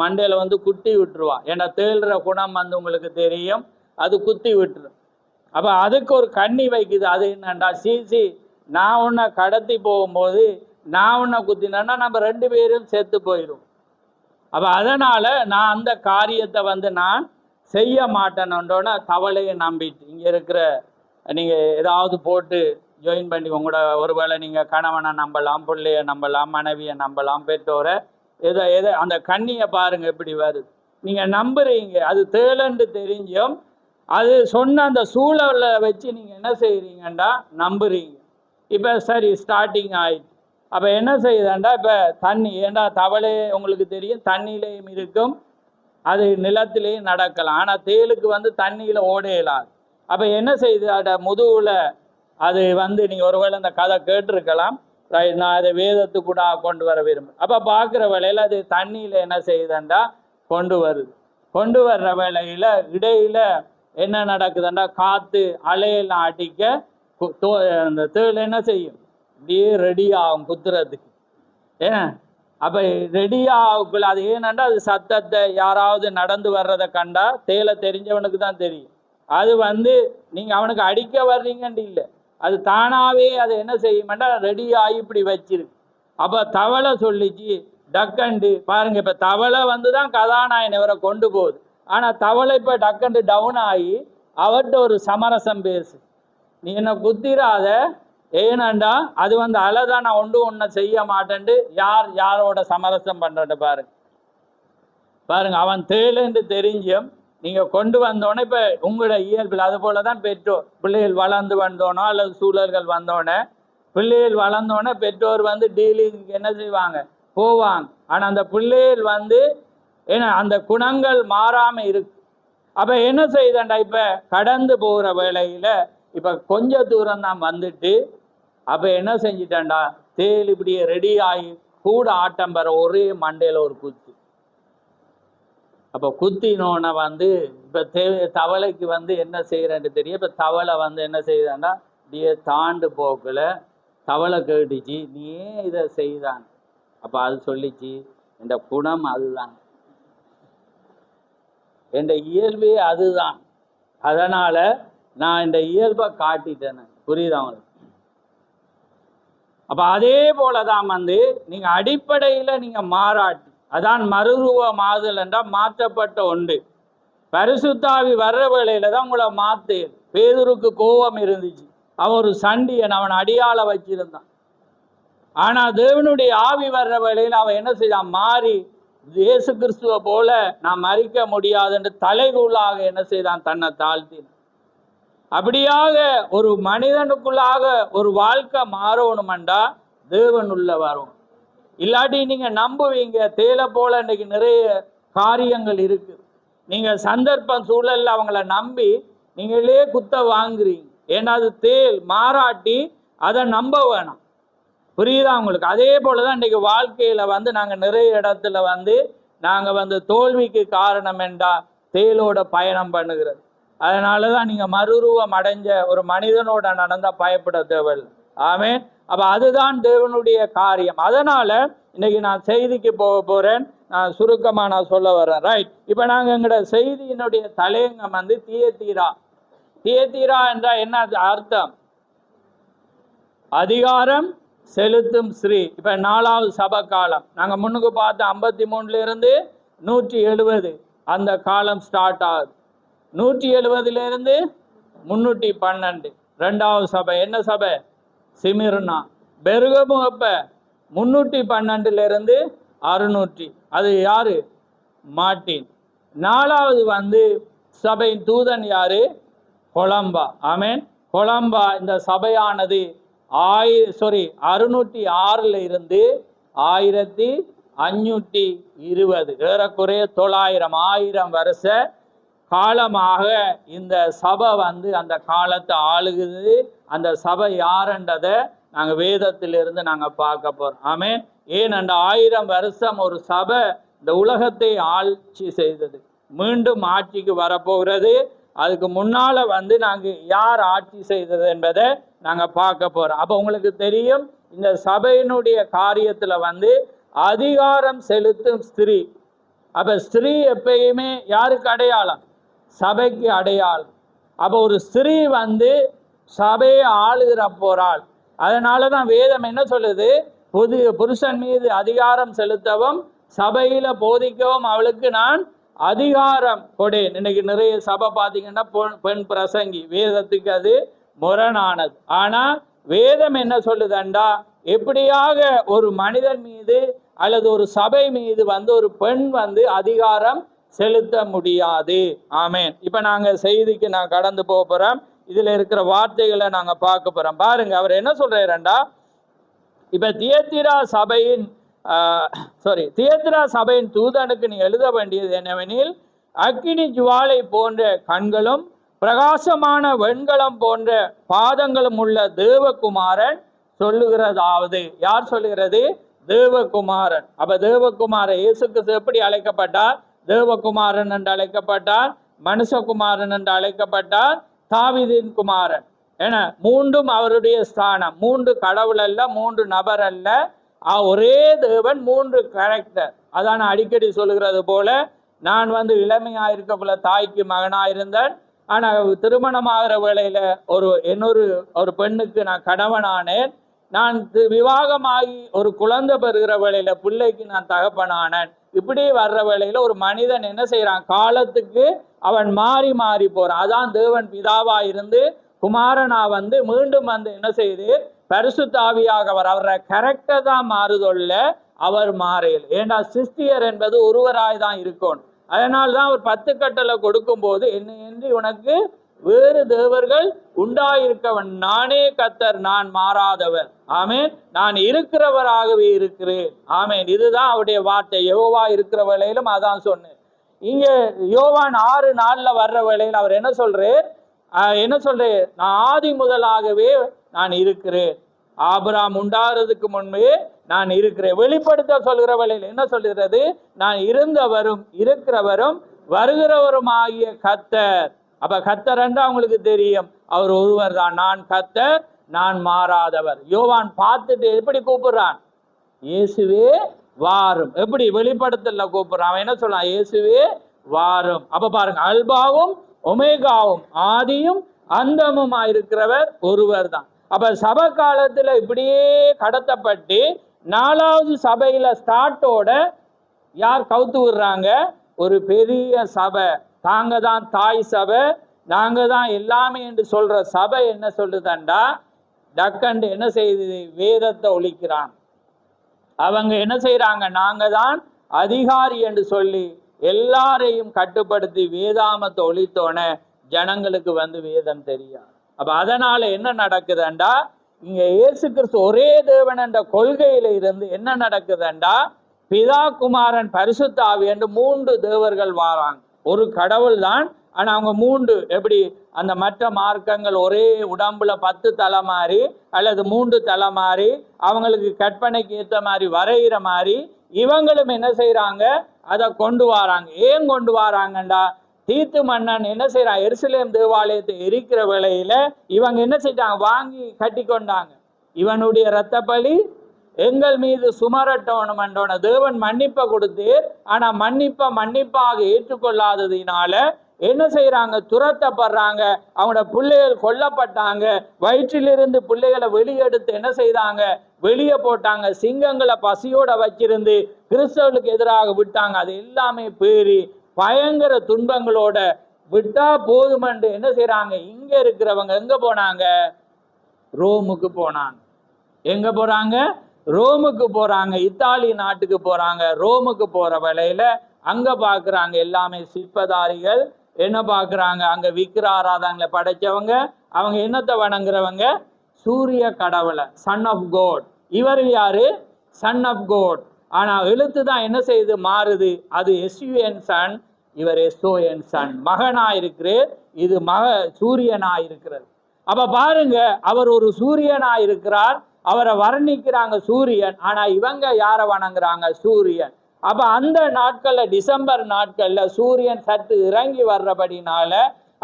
மண்டையில் வந்து குத்தி விட்டுருவா, என்னை தேள்ற குணம் வந்து உங்களுக்கு தெரியும், அது குத்தி விட்டுரும். அப்போ அதுக்கு ஒரு கண்ணி வைக்குது. அது என்னண்டா, சி நான் உன்னை கடத்தி போகும்போது நான் உன்னை குத்தினேன்னா நம்ம 2 பேரும் செத்து போயிடும். அப்போ அதனால் நான் அந்த காரியத்தை வந்து நான் செய்ய மாட்டேன்னொன்னே தவளையை நம்பிட்டு இங்கே இருக்கிற நீங்கள் ஏதாவது போட்டு ஜாயின் பண்ணி உங்களோட ஒருவேளை நீங்கள் கணவனை நம்பலாம், பிள்ளையை நம்பலாம், மனைவியை நம்பலாம், பெற்றோரை எதை அந்த கண்ணியை பாருங்கள் எப்படி வருது. நீங்கள் நம்புறீங்க, அது தேளண்டு தெரிஞ்சும் அது சொன்ன அந்த சூழலை வச்சு நீங்கள் என்ன செய்கிறீங்கண்டா நம்புறீங்க. இப்போ சரி ஸ்டார்டிங் ஆயிடுச்சு. அப்போ என்ன செய்யுதாண்டா, இப்போ தண்ணி, ஏண்டா தவளை உங்களுக்கு தெரியும் தண்ணியிலையும் இருக்கும், அது நிலத்திலையும் நடக்கலாம், ஆனால் தேளுக்கு வந்து தண்ணியில் ஓடையலாது. அப்போ என்ன செய்யுது, அட முதுகுல அது வந்து நீங்கள் ஒருவேளை அந்த கதை கேட்டிருக்கலாம், நான் அதை வேதத்துக்கு கூட கொண்டு வர விரும்புகிறேன். அப்போ பார்க்குற வேளையில் அது தண்ணியில் என்ன செய்யுதுண்டா கொண்டு வர்ற வேளையில் இடையில என்ன நடக்குதுண்டா, காற்று அலையெல்லாம் அடிக்க அந்த தேள் என்ன செய்யும், இப்படியே ரெடி ஆகும் குத்துறதுக்கு. ஏன்னா அப்போ ரெடி ஆகுக்குள்ள அது ஏனண்டா அது சத்தத்தை யாராவது நடந்து வர்றதை கண்டா தேலை தெரிஞ்சவனுக்கு தான் தெரியும். அது வந்து நீங்கள் அவனுக்கு அடிக்க வர்றீங்கன்னு இல்லை, அது தானாகவே அதை என்ன செய்யுமெண்டா ரெடி ஆகி இப்படி வச்சிருக்கு. அப்போ தவளை சொல்லிச்சு டக்கண்டு பாருங்க, இப்போ தவளை வந்து தான் கதாநாயகன் இவரை கொண்டு போகுது, ஆனால் தவளை இப்போ டக்கண்டு டவுன் ஆகி அவர்கிட்ட ஒரு சமரசம் பேசு, நீ என்ன குத்திராத, ஏனண்டா அது வந்து அலைதான், நான் ஒன்றை செய்ய மாட்டேன்ட்டு யாரோட சமரசம் பண்ணுறத பாருங்க. அவன் தேளுன்னு தெரிஞ்சும் நீங்கள் கொண்டு வந்தோடனே இப்போ உங்களோட இயல்பில் அது போல தான் பெற்றோர் பிள்ளைகள் வளர்ந்து வந்தோனோ அல்லது சூழல்கள் வந்தோடனே பிள்ளைகள் வளர்ந்தோடனே பெற்றோர் வந்து டீலிங்க்கு என்ன செய்வாங்க, போவாங்க. ஆனால் அந்த பிள்ளைகள் வந்து ஏன்னா அந்த குணங்கள் மாறாமல் இருக்கு. அப்போ என்ன செய்தண்டா, இப்போ கடந்து போகிற வேளையில் இப்போ கொஞ்ச தூரம் தான் வந்துட்டு அப்போ என்ன செஞ்சிட்டேன்டா, தேள் இப்படியே ரெடி ஆகி கூட ஆட்டம் பெற ஒரே மண்டையில் ஒரு குத்து. அப்போ குத்தினோன்னு வந்து இப்போ தவளைக்கு வந்து என்ன செய்கிறேன்னு தெரியும். இப்போ தவளை வந்து என்ன செய்தாண்டா, இப்படியே தாண்டு போக்கில் தவளை கேட்டுச்சு, நீ ஏன் இதை செய்தான். அப்போ அது சொல்லிச்சு, இந்த குணம் அதுதான், என் இயல்பே அதுதான், அதனால் நான் இந்த இயல்பை காட்டிட்டேன்னு. புரியுதா அவங்களுக்கு? அப்போ அதே போல தான் வந்து நீங்கள் அடிப்படையில் நீங்கள் மாறாட்டி, அதான் மறுரூப மாதல் என்றால் மாற்றப்பட்ட ஒன்று. பரிசுத்தாவி வர்ற வேளையில் தான் உங்களை மாற்று. பேதுருக்கு கோபம் இருந்துச்சு, அவன் ஒரு சண்டியன், அவன் அடியாள வச்சிருந்தான். ஆனால் தேவனுடைய ஆவி வர்ற வேளையில் அவன் என்ன செய்தான், மாறி இயேசு கிறிஸ்துவை போல நான் மறிக்க முடியாதுன்னு தலைகூழாக என்ன செய்தான், தன்னை தாழ்த்தினான். அப்படியாக ஒரு மனிதனுக்குள்ளாக ஒரு வாழ்க்கை மாறணுமெண்டா தேவன் உள்ள வரும். இல்லாட்டி நீங்கள் நம்புவீங்க, தேலை போல இன்றைக்கு நிறைய காரியங்கள் இருக்குது, நீங்கள் சந்தர்ப்பம் சூழலில் அவங்கள நம்பி நீங்களே குத்த வாங்குறீங்க. ஏன்னா அது தேல் மாறாட்டி அதை நம்ப வேணாம். புரியுதா உங்களுக்கு? அதே போல தான் இன்றைக்கு வாழ்க்கையில் வந்து நாங்கள் நிறைய இடத்துல வந்து நாங்கள் வந்து தோல்விக்கு காரணம் என்றா தேலோட பயணம் பண்ணுகிறது. அதனால தான் நீங்கள் மறுரூபம் அடைஞ்ச ஒரு மனிதனோட நடந்தால் பயப்பட தேவையில்லை. ஆமென். அப்போ அதுதான் தேவனுடைய காரியம். அதனால் இன்னைக்கு நான் செய்திக்கு போக போகிறேன். நான் சுருக்கமாக நான் சொல்ல வரேன். ரைட். இப்போ நாங்கள் எங்களோட செய்தியினுடைய தலையங்கம் வந்து தியத்தீரா என்றால் என்ன அர்த்தம்? அதிகாரம் செலுத்தும் ஸ்ரீ. இப்போ 4வது சபை காலம் நாங்கள் முன்னுக்கு பார்த்த 53 170 அந்த காலம் ஸ்டார்ட் ஆகுது. 170 312 2வது சபை என்ன சபை? சிமிர்னா. பெருகமு அப்போ 312 600. அது யாரு? மார்ட்டின். 4வது சபையின் தூதன் யாரு? கொலம்பா. ஆமேன். கொலம்பா இந்த சபையானது 606 இருந்து 1520 ஏறக்குறைய 900 வருஷ காலமாக இந்த சபை அந்த காலத்தை ஆளுகுது. அந்த சபை யாருன்றதை நாங்கள் வேதத்திலிருந்து நாங்கள் பார்க்க போறோம். ஆமேன். ஏன் அந்த 1000 வருஷம் ஒரு சபை இந்த உலகத்தை ஆட்சி செய்தது, மீண்டும் ஆட்சிக்கு வரப்போகிறது. அதுக்கு முன்னால நாங்கள் யார் ஆட்சி செய்தது என்பதை நாங்கள் பார்க்க போறோம். அப்போ உங்களுக்கு தெரியும், இந்த சபையினுடைய காரியத்தில் அதிகாரம் செலுத்தும் ஸ்திரீ. அப்போ ஸ்திரீ எப்பயுமே யாருக்கு அடையாளம்? சபைக்கு அடையாளம். அப்போ ஒரு ஸ்திரீ சபையை ஆளுகிற போறாள். அதனால தான் வேதம் என்ன சொல்லுது? புருஷன் மீது அதிகாரம் செலுத்தவும் சபையில போதிக்கவும் அவளுக்கு நான் அதிகாரம் கொடேன். இன்னைக்கு நிறைய சபை பார்த்தீங்கன்னா பெண் பிரசங்கி, வேதத்துக்கு அது முரணானது. ஆனா வேதம் என்ன சொல்லுதண்டா, எப்படியாக ஒரு மனிதன் மீது அல்லது ஒரு சபை மீது ஒரு பெண் அதிகாரம் செலுத்த முடியாது. ஆமேன். இப்ப நாங்க செய்திக்கு நான் கடந்து போறோம். இதுல இருக்கிற வார்த்தைகளை நாங்க பார்க்க போறோம். பாருங்க, அவர் என்ன சொல்றாருண்டா, இப்ப தியத்திரா சபையின் தூதனுக்கு நீ எழுத வேண்டியது என்னவெனில், அக்கினி ஜுவாலை போன்ற கண்களும் பிரகாசமான வெண்கலம் போன்ற பாதங்களும் உள்ள தேவகுமாரன் சொல்லுகிறதாவது. யார் சொல்லுகிறது? தேவகுமாரன். அப்ப தேவகுமாரன் இயேசு கிறிஸ்து எப்படி அழைக்கப்பட்டார்? தேவகுமாரன் என்று அழைக்கப்பட்டார், மனுஷகுமாரன் என்று அழைக்கப்பட்டார், தாவீதின் குமாரன் என. மூன்றும் அவருடைய ஸ்தானம். 3 கடவுள் அல்ல, 3 நபர் அல்ல, ஒரே தேவன், 3 கேரக்டர். அதான் அடிக்கடி சொல்லுகிறது போல, நான் இளமையாயிருக்கக்குள்ள தாய்க்கு மகனாயிருந்தேன். ஆனால் திருமணமாகிற வேளையில ஒரு பெண்ணுக்கு நான் கணவனானேன். நான் விவாகமாகி ஒரு குழந்தை பெறுகிற வேளையில பிள்ளைக்கு நான் தகப்பனானேன். இப்படி வர்ற வேளையில ஒரு மனிதன் என்ன செய்யறான்? காலத்துக்கு அவன் மாறி மாறி போறான். அதான் தேவன் பிதாவா இருந்து குமாரனா மீண்டும் என்ன செய்து பரிசுத்த ஆவியாக அவரை கேரக்டர் தான் மாறுதொல்ல, அவர் மாறையில். ஏண்டா சிஸ்டியர் என்பது ஒருவராய் தான் இருக்கணும். அதனால்தான் அவர் 10 கட்டளை கொடுக்கும் போது, என்னையின்றி உனக்கு வேறு தேவர்கள் உண்டாயிருக்கவன், நானே கர்த்தர், நான் மாறாதவர். ஆமேன். நான் இருக்கிறவராகவே இருக்கிறேன். ஆமேன். இதுதான் அவருடைய வார்த்தை. யோவா இருக்கிற வேளையிலும் அதான் சொன்னேன். இங்க யோவான் 6:4 வர்ற வேளையில் அவர் என்ன சொல்றேன்? நான் ஆதி முதலாகவே நான் இருக்கிறேன். ஆபிரகாம் உண்டாகிறதுக்கு முன்பே நான் இருக்கிறேன். வெளிப்படுத்த சொல்கிற வேளையில் என்ன சொல்கிறது? நான் இருந்தவரும் இருக்கிறவரும் வருகிறவரும் ஆகிய கர்த்தர். அப்ப கர்த்தர் என்று அவங்களுக்கு தெரியும், அவர் ஒருவர் தான். நான் கர்த்தர், நான் மாறாதவர். யோவான் பார்த்துட்டு எப்படி கூப்பிடுறான்? இயேசுவே வாரும். எப்படி வெளிப்படுத்தல கூப்பிடுறான்? அவன் என்ன சொல்றான்? இயேசுவே வாரும். அப்ப பாருங்க, அல்பாவும் ஒமேகாவும் ஆதியும் அந்தமும் இருக்கிறவர் ஒருவர் தான். அப்ப சபை காலத்துல இப்படியே கடத்தப்பட்டு 4வது சபையில ஸ்டார்ட்டோட யார் கவுத்து விடுறாங்க? ஒரு பெரிய சபை. தாங்க தான் தாய் சபை, நாங்க தான் எல்லாமே என்று சொல்ற சபை என்ன சொல்லுதண்டா, டக்கண்டு என்ன செய்யுது? வேதத்தை ஒழிக்கிறான். அவங்க என்ன செய்யறாங்க? நாங்க தான் அதிகாரி என்று சொல்லி எல்லாரையும் கட்டுப்படுத்தி வேதாமத்தை ஒழித்தோன ஜனங்களுக்கு வேதம் தெரியாது. அப்ப அதனால என்ன நடக்குதுண்டா, இங்க இயேசு கிறிஸ்து ஒரே தேவன் என்ற கொள்கையில இருந்து என்ன நடக்குதுண்டா, பிதா குமாரன் பரிசுத்த ஆவி என்று 3 தேவர்கள் வாராங்க. ஒரு கடவுள் தான், ஆனா அவங்க 3 எப்படி அந்த மற்ற மார்க்கங்கள் ஒரே உடம்புல 10 தலை மாறி அல்லது 3 தலை மாறி அவங்களுக்கு கற்பனைக்கு ஏற்ற மாதிரி வரைகிற மாதிரி இவங்களும் என்ன செய்யறாங்க? அதை கொண்டு வராங்க. ஏன் கொண்டு வராங்கண்டா, தீத்து மன்னன் என்ன செய்யறான்? எருசலேம் தேவாலயத்தை எரிக்கிற வேளையில இவங்க என்ன செய்தாங்க? வாங்கி கட்டி கொண்டாங்க. இவனுடைய இரத்த பலி எங்கள் மீது சுமரட்டணும் என்றோன தேவன் மன்னிப்பை கொடுத்து, ஆனா மன்னிப்பாக ஏற்றுக்கொள்ளாததினால என்ன செய்யறாங்க? துரத்தப்படுறாங்க. அவங்களோட பிள்ளைகள் கொல்லப்பட்டாங்க. வயிற்றிலிருந்து பிள்ளைகளை வெளியெடுத்து என்ன செய்தாங்க? வெளியே போட்டாங்க. சிங்கங்களை பசியோட வச்சிருந்து கிறிஸ்தவர்களுக்கு எதிராக விட்டாங்க. அது எல்லாமே பேரி பயங்கர துன்பங்களோட விட்டா போதுமென்று என்ன செய்யறாங்க? இங்க இருக்கிறவங்க எங்க போனாங்க? ரோமுக்கு போனாங்க. எங்க போறாங்க? ரோமுக்கு போறாங்க, இத்தாலி நாட்டுக்கு போறாங்க. ரோமுக்கு போற வேளையில அங்க பாக்குறாங்க எல்லாமே சிற்பதாரிகள். என்ன பாக்குறாங்க? அங்க விக்கிர ஆராதனைகளை படைச்சவங்க. அவங்க என்னத்தை வணங்குறவங்க? சூரிய கடவுளை, சன் ஆஃப் கோட். இவர் யாரு? Son of God. ஆனா எழுத்து தான் என்ன செய்யுது? மாறுது. அது SUN சன், இவர் SON சன். மகனா இருக்கிறது, இது சூரியனா இருக்கிறது. அப்ப பாருங்க, அவர் ஒரு சூரியனா இருக்கிறார். அவரை வர்ணிக்கிறாங்க சூரியன். ஆனா இவங்க யாரை வணங்குறாங்க? சூரியன். அப்ப அந்த நாட்கள்ல, டிசம்பர் நாட்கள்ல சூரியன் சற்று இறங்கி வர்றபடினால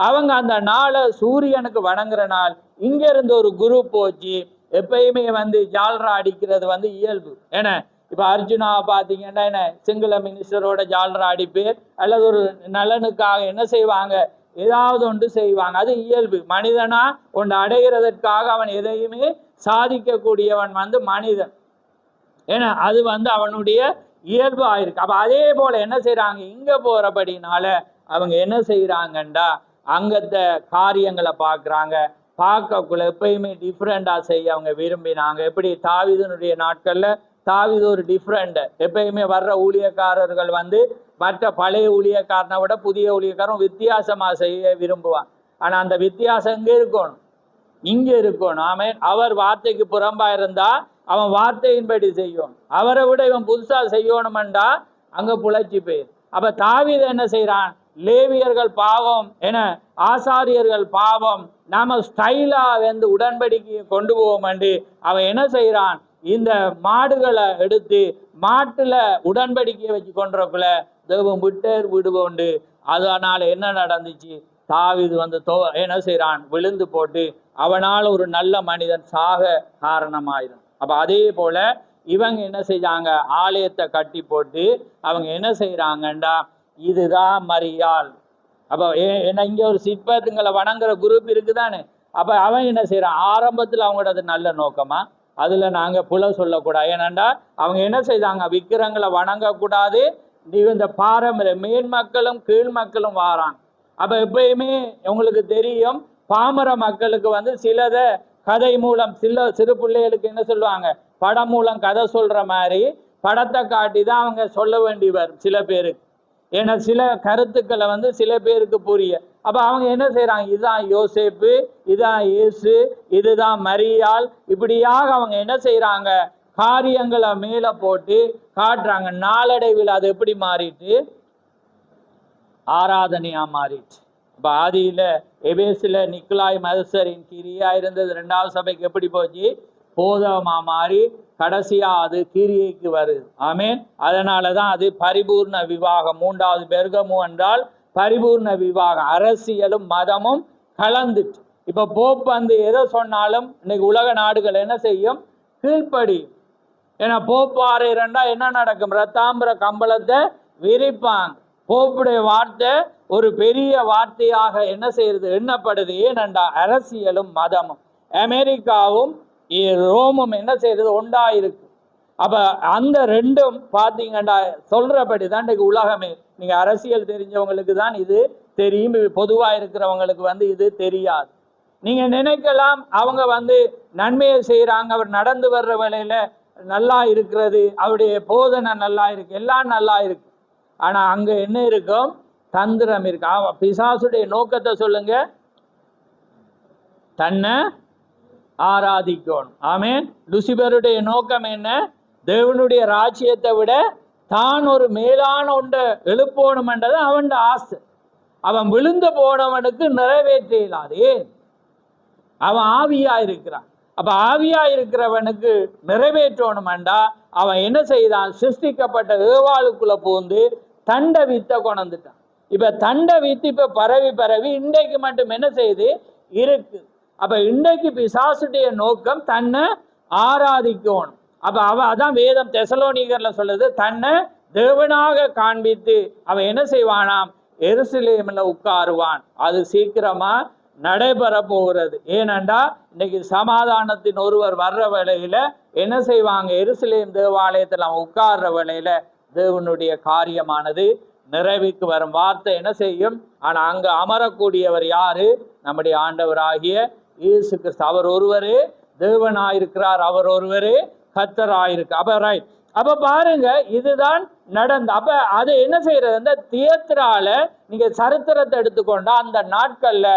அவங்க அந்த நாளை சூரியனுக்கு வணங்குற நாள். இங்க இருந்து ஒரு குரு போச்சு. எப்பயுமே ஜால்ரா அடிக்கிறது இயல்பு. ஏன்னா இப்ப அர்ஜுனா பாத்தீங்கன்னா என்ன, சிங்கள மினிஸ்டரோட ஜால்ரா அடிப்பேர், அல்லது ஒரு நலனுக்காக என்ன செய்வாங்க? ஏதாவது ஒன்று செய்வாங்க. அது இயல்பு. மனிதனா ஒன்று அடைகிறதற்காக அவன் எதையுமே சாதிக்கக்கூடியவன் மனிதன். ஏன்னா அது அவனுடைய இயல்பு ஆயிருக்கு. அப்ப அதே போல என்ன செய்யறாங்க? இங்க போறபடினால அவங்க என்ன செய்யறாங்கண்டா, அங்கத்த காரியங்களை பார்க்குறாங்க. பார்க்கக்குள்ள எப்பயுமே டிஃப்ரெண்டா செய்ய அவங்க விரும்பினாங்க. எப்படி தாவீதுனுடைய நாட்கள்ல தாவீது ஒரு டிஃப்ரெண்ட். எப்பயுமே வர்ற ஊழியக்காரர்கள் மற்ற பழைய ஊழியக்காரனை விட புதிய ஊழியக்காரன் வித்தியாசமா செய்ய விரும்புவான். ஆனா அந்த வித்தியாசம் எங்க இருக்கணும்? இங்க இருக்கணும். ஆமென். அவர் வார்த்தைக்கு புறம்பா இருந்தா அவன் வார்த்தையின்படி செய்யணும். அவரை விட இவன் புதுசா செய்யணும்டா அங்க புழைச்சி போயிரு. அப்ப தாவீது என்ன செய்யறான்? லேவியர்கள் பாவம் என, ஆசாரியர்கள் பாவம், நாம ஸ்டைலா உடன்படிக்கையை கொண்டு போவோம். அவன் என்ன செய்யறான்? இந்த மாடுகளை எடுத்து மாட்டுல உடன்படிக்கையை வச்சு கொண்டக்குள்ள தெய்வம் விட்டேர் விடுவோண்டு. அதனால என்ன நடந்துச்சு? தாவீது என்ன செய்யறான்? விழுந்து போட்டு அவனால் ஒரு நல்ல மனிதன் சாக காரணமாயிரும். அப்ப அதே போல இவங்க என்ன செய்றாங்க? ஆலயத்தை கட்டி போட்டு அவங்க என்ன செய்யறாங்கண்டா, இதுதான் மரியாள். அப்ப என்ன, இங்க ஒரு சிற்பத்துங்களை வணங்குற குரூப் இருக்குதானே. அப்ப அவன் என்ன செய்யறான்? ஆரம்பத்துல அவங்களோட நல்ல நோக்கமா, அதுல நாங்க புல சொல்லக்கூடாது. ஏனண்டா அவங்க என்ன செய்தாங்க? விக்கிரங்களை வணங்கக்கூடாது. இந்த பாரம்பரிய மேல் மக்களும் கீழ் மக்களும் வாராங்க. அப்ப எப்பயுமே உங்களுக்கு தெரியும், பாமர மக்களுக்கு சிலதை கதை மூலம், சிறு பிள்ளைகளுக்கு என்ன சொல்லுவாங்க? படம் மூலம் கதை சொல்ற மாதிரி படத்தை காட்டி தான் அவங்க சொல்ல வேண்டி வரும் சில பேருக்கு. ஏன்னா சில கருத்துக்களை சில பேருக்கு புரிய. அப்ப அவங்க என்ன செய்யறாங்க? இதுதான் யோசேப்பு, இதுதான் இயேசு, இதுதான் மரியாள், இப்படியாக அவங்க என்ன செய்யறாங்க? காரியங்களை மேல போட்டு காட்டுறாங்க. நாளடைவில் அது எப்படி மாறிட்டு? ஆராதனையா மாறிட்டு. இப்ப ஆதியில எபேசில நிக்கலாய் மதசரின் கிரியா இருந்தது. 2வது சபைக்கு எப்படி போச்சு? போதகமா மாறி கடைசியா அது கிரியைக்கு வருது. ஆமேன். அதனாலதான் அது பரிபூர்ண விவாகம். 3வது பெர்கமு என்றால் பரிபூர்ண விவாகம். அரசியலும் மதமும் கலந்துட்டு. இப்ப போப் எதை சொன்னாலும் இன்னைக்கு உலக நாடுகள் என்ன செய்யும்? கீழ்ப்படி. ஏன்னா போப்பாறை ரெண்டா என்ன நடக்கும்? ரத்தாம்பர கம்பளத்தை விரிப்பாங்க. போப்புடைய வார்த்தை ஒரு பெரிய வார்த்தையாக என்ன செய்யறது? எண்ணப்படுது. ஏனண்டா அரசியலும் மதமும், அமெரிக்காவும் ரோமும் என்ன செய்யறது? ஒன்றாயிருக்கு. அப்ப அந்த ரெண்டும் பார்த்தீங்கன்னா சொல்றபடி தான் இன்னைக்கு உலகமே. நீங்க அரசியல் தெரிஞ்சவங்களுக்கு தான் இது தெரியும், பொதுவா இருக்கிறவங்களுக்கு இது தெரியாது. நீங்க நினைக்கலாம் அவங்க நன்மையை செய்யறாங்க, அவர் நடந்து வர்ற வேளையில நல்லா இருக்கிறது, அவருடைய போதனை நல்லா இருக்கு, எல்லாம் நல்லா இருக்கு. ஆனா அங்க என்ன இருக்கும்? தந்திரம் இருக்கு. பிசாசுடைய நோக்கத்தை சொல்லுங்க. தன்னை ஆராதிக்கணும். ஆமேன். லுசிபருடைய நோக்கம் என்ன? தேவனுடைய ராஜ்யத்தை விட தான் ஒரு மேலான ஒன்றை எழுப்பணும் என்றது அவன் ஆசை. அவன் விழுந்து போனவனுக்கு நிறைவேற்றாது. ஏன்? அவன் ஆவியா இருக்கிறான். அப்ப ஆவியா இருக்கிறவனுக்கு நிறைவேற்றணும்டா அவன் என்ன செய்தான்? சிருஷ்டிக்கப்பட்ட ஏவாளுக்குள்ள பூந்து தண்டை வித்தை கொண்டுட்டான். இப்ப தண்டை வித்து இப்ப பரவி இன்றைக்கு மட்டும் என்ன செய்து இருக்கு. அப்ப இன்றைக்கு பிசாசுடைய நோக்கம் தன்னை ஆராதிக்கணும். அப்ப அதான் வேதம் தெசலோனிகர்ல சொல்லுது, தன்னை தேவனாக காண்பித்து அவன் என்ன செய்வானாம்? எருசலேம்ல உட்காருவான். அது சீக்கிரமா நடைபெற போகிறது. ஏனண்டா இன்னைக்கு சமாதானத்தின் ஒருவர் வர்ற வேளையில என்ன செய்வாங்க? எருசலேம் தேவாலயத்தில் அவன் உட்கார்ற வேளையில தேவனுடைய காரியமானது நிறைவுக்கு வரும். வார்த்தை என்ன செய்யும்? ஆனா அங்க அமரக்கூடியவர் யாரு? நம்முடைய ஆண்டவராகிய இயேசு கிறிஸ்து. அவர் ஒருவரே தேவனாயிருக்கிறார், அவர் ஒருவரே கர்த்தராயிருக்கு. அப்ப ரைட், அப்ப பாருங்க இதுதான் நடந்த. அப்ப அது என்ன செய்யறது, அந்த தியேத்ரால நீங்க சரித்திரத்தை எடுத்துக்கொண்டா அந்த நாட்கள்ல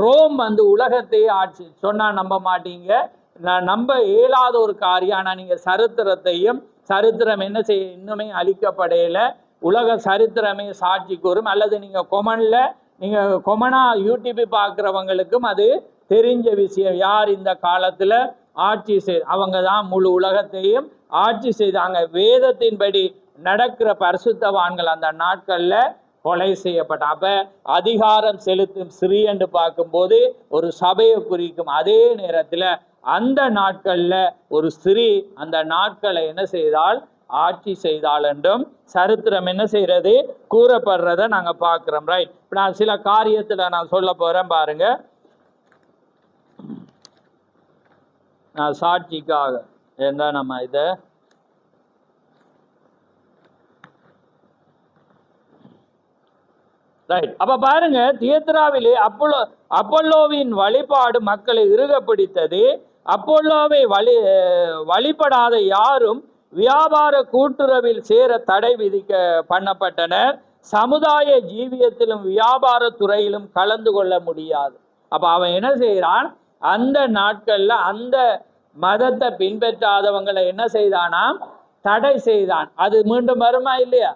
ரோம் வந்து உலகத்தையே ஆட்சி சொன்னா நம்ப மாட்டீங்க, நான் நம்ப இயலாத ஒரு காரியம். ஆனா நீங்க சரித்திரத்தையும், சரித்திரம் என்ன செய்ய இன்னுமே அழிக்கப்படையில, உலக சரித்திரமே சாட்சி கூறும். அல்லது நீங்க கொமனா யூடியூப் பார்க்குறவங்களுக்கும் அது தெரிஞ்ச விஷயம். யார் இந்த காலத்துல ஆட்சி அவங்க தான் முழு உலகத்தையும் ஆட்சி செய்தாங்க. வேதத்தின்படி நடக்கிற பரிசுத்தவான்கள் அந்த நாட்கள்ல கொலை செய்யப்பட்ட. அப்ப அதிகாரம் செலுத்தும் ஸ்ரீ என்று பார்க்கும்போது ஒரு சபையை குறிக்கும். அதே நேரத்துல அந்த நாட்கள்ல ஒரு ஸ்திரீ அந்த நாட்களை என்ன செய்தால், ஆட்சி செய்தாள் என்றும் சரித்திரம் என்ன செய்யறது, கூறப்படுறத நாங்க பார்க்கிறோம். ரைட், இப்ப நான் சில காரியத்துல நான் சொல்ல போறேன் பாருங்க. நான் சாட்சிக்காக என்ன நம்ம இத ரைட். அப்ப பாருங்க, தியேத்ராவிலே அப்பல்லோவின் வழிபாடு மக்களை இறுக பிடித்தது. அப்பல்லோவை வழிபடாத யாரும் வியாபார கூட்டுறவில் சேர தடை விதிக்க பண்ணப்பட்டனர். சமுதாய ஜீவியத்திலும் வியாபார துறையிலும் கலந்து கொள்ள முடியாது. அப்ப அவன் என்ன செய்யறான், அந்த நாட்கள்ல அந்த மதத்தை பின்பற்றாதவங்களை என்ன செய்தானாம், தடை செய்தான். அது மீண்டும் வருமா இல்லையா?